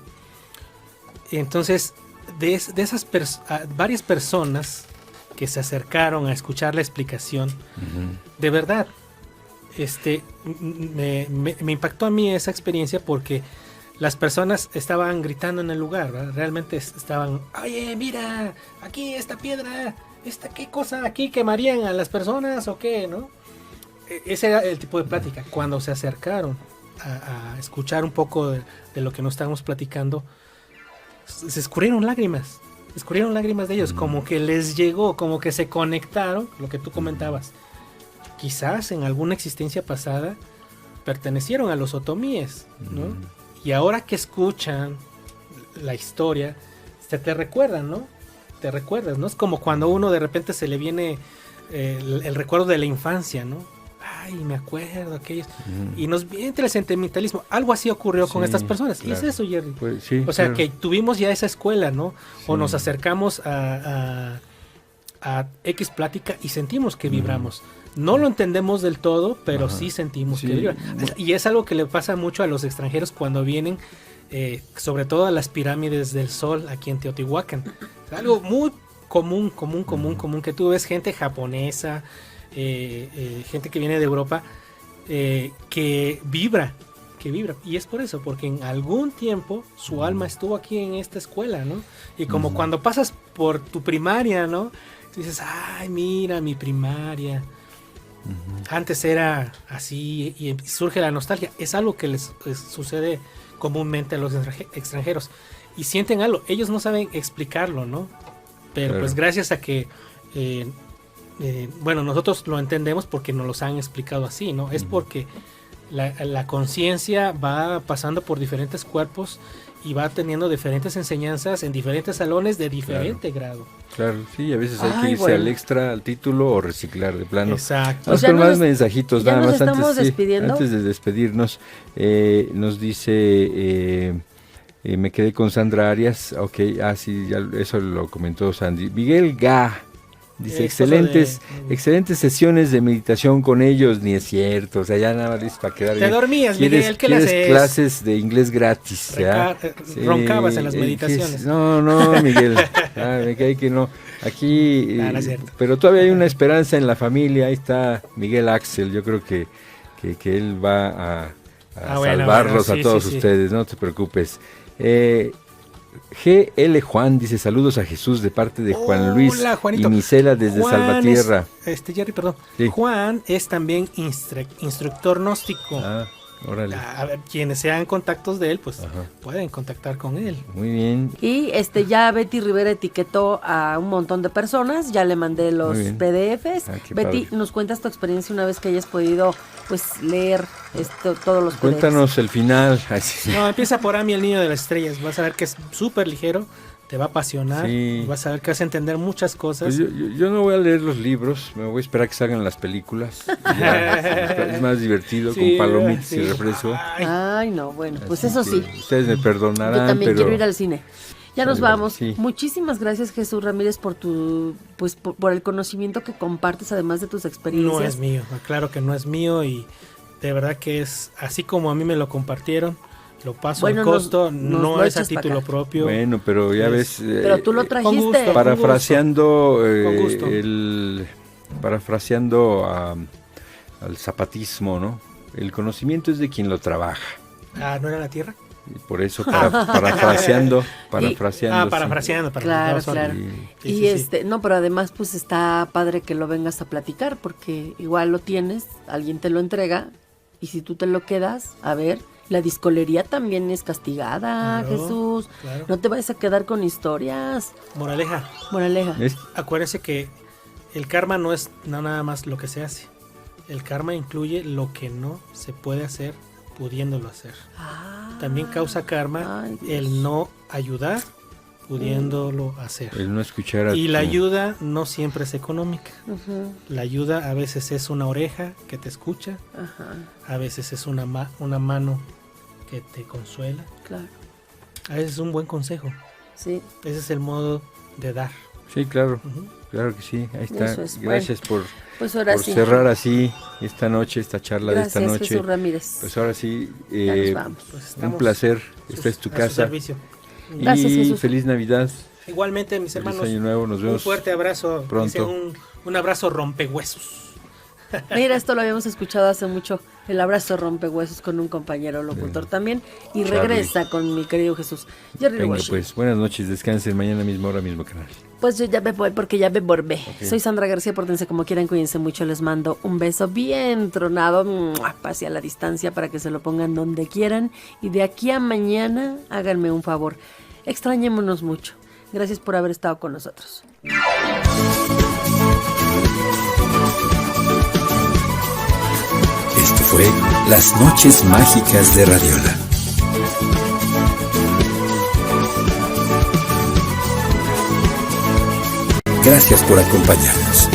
Entonces, de esas varias personas que se acercaron a escuchar la explicación, uh-huh. de verdad, me impactó a mí esa experiencia porque las personas estaban gritando en el lugar, ¿verdad? Realmente estaban, oye, mira, aquí esta piedra, qué cosa aquí quemarían a las personas o qué, ¿no? Ese era el tipo de plática. Cuando se acercaron a escuchar un poco de lo que nos estábamos platicando, se escurrieron lágrimas de ellos, como que les llegó, como que se conectaron, lo que tú comentabas. Quizás en alguna existencia pasada pertenecieron a los otomíes, ¿no? Y ahora que escuchan la historia, te recuerdan, ¿no? Te recuerdas, ¿no? Es como cuando uno de repente se le viene el recuerdo de la infancia, ¿no? Ay, me acuerdo aquellos. Y nos entra el sentimentalismo. Algo así ocurrió con estas personas. Claro. Y es eso, Jerry. Pues, sí, o sea, claro. Que tuvimos ya esa escuela, ¿no? Sí. O nos acercamos a X plática y sentimos que vibramos. No lo entendemos del todo, pero sí sentimos que vibra. Y es algo que le pasa mucho a los extranjeros cuando vienen, sobre todo a las pirámides del Sol aquí en Teotihuacán. Es algo muy común, que tú ves gente japonesa, gente que viene de Europa, que vibra. Y es por eso, porque en algún tiempo su alma estuvo aquí en esta escuela, ¿no? Y como cuando pasas por tu primaria, ¿no? Dices, ay, mira mi primaria. Antes era así, y surge la nostalgia. Es algo que les sucede comúnmente a los extranjeros. Y sienten algo. Ellos no saben explicarlo, ¿no? Pero pues gracias a que, bueno, nosotros lo entendemos porque nos los han explicado así, ¿no? Es porque la conciencia va pasando por diferentes cuerpos y va teniendo diferentes enseñanzas en diferentes salones de diferente grado. Claro, sí, a veces hay que irse al extra, al título o reciclar de plano. Exacto. Vamos con más mensajitos, nada más antes de despedirnos. Nos dice, me quedé con Sandra Arias, sí, ya eso lo comentó Sandy. Miguel Ga dice, excelentes sesiones de meditación con ellos, ni es cierto, o sea, ya nada más para quedar bien. Te dormías, Miguel, ¿qué le haces? Clases de inglés gratis. Roncabas en las meditaciones. No, Miguel, me cae que no. Aquí, no es cierto. Pero todavía hay una esperanza en la familia, ahí está Miguel Axel, yo creo que él va a salvarlos a todos ustedes, no te preocupes. GL Juan dice, saludos a Jesús de parte de Juan Luis y Misela desde Salvatierra. Jerry, perdón. Sí. Juan es también instructor gnóstico. Órale. A ver, quienes sean contactos de él, pues pueden contactar con él. Muy bien. Y ya Betty Rivera etiquetó a un montón de personas, ya le mandé los PDFs. Betty, nos cuentas tu experiencia una vez que hayas podido pues leer todos los PDFs. Cuéntanos el final. No, empieza por Amy, el niño de las estrellas. Vas a ver que es súper ligero. Te va a apasionar, vas a ver que vas a entender muchas cosas. Pues yo no voy a leer los libros, me voy a esperar que salgan las películas. Es más divertido, con palomitas y refresco. Ay, no, bueno, pues eso sí. Ustedes me perdonarán. Yo también quiero ir al cine. Ya nos vamos. Sí. Muchísimas gracias, Jesús Ramírez, por por el conocimiento que compartes, además de tus experiencias. No es mío, claro que no es mío, y de verdad que es así como a mí me lo compartieron. Lo paso al costo, no es a título propio. Bueno, pero ya ves. Pero tú lo trajiste. Con gusto, parafraseando al zapatismo, ¿no? El conocimiento es de quien lo trabaja. ¿No era la tierra? Y por eso, parafraseando. Parafraseando. Claro. Y no, pero además pues está padre que lo vengas a platicar, porque igual lo tienes, alguien te lo entrega, y si tú te lo quedas, a ver. La discolería también es castigada, Jesús. Claro. No te vayas a quedar con historias. Moraleja. Acuérdense que el karma no es nada más lo que se hace. El karma incluye lo que no se puede hacer pudiéndolo hacer. También causa karma el no ayudar pudiéndolo hacer. El no escuchar y la ayuda no siempre es económica. La ayuda a veces es una oreja que te escucha. A veces es una mano que te consuela. Claro. A veces es un buen consejo. Sí. Ese es el modo de dar. Sí, claro. Claro que sí. Ahí está. Gracias por cerrar así esta noche, esta charla de esta noche. Jesús Ramírez. Pues ahora sí, nos vamos. Un placer. Esta es tu casa. Gracias, Jesús. Feliz Navidad. Igualmente, mis hermanos. Feliz Año Nuevo. Nos vemos. Un fuerte abrazo. Pronto. Un abrazo rompehuesos. Mira, esto lo habíamos escuchado hace mucho, el abrazo rompehuesos con un compañero locutor también, y regresa con mi querido Jesús. Venga, pues, buenas noches, descansen, mañana mismo, hora mismo canal. Pues yo ya me voy porque ya me volvé. Soy Sandra García, pórtense como quieran, cuídense mucho, les mando un beso bien tronado, hacia la distancia para que se lo pongan donde quieran, y de aquí a mañana háganme un favor, extrañémonos mucho. Gracias por haber estado con nosotros. Esto fue Las Noches Mágicas de Radiola. Gracias por acompañarnos.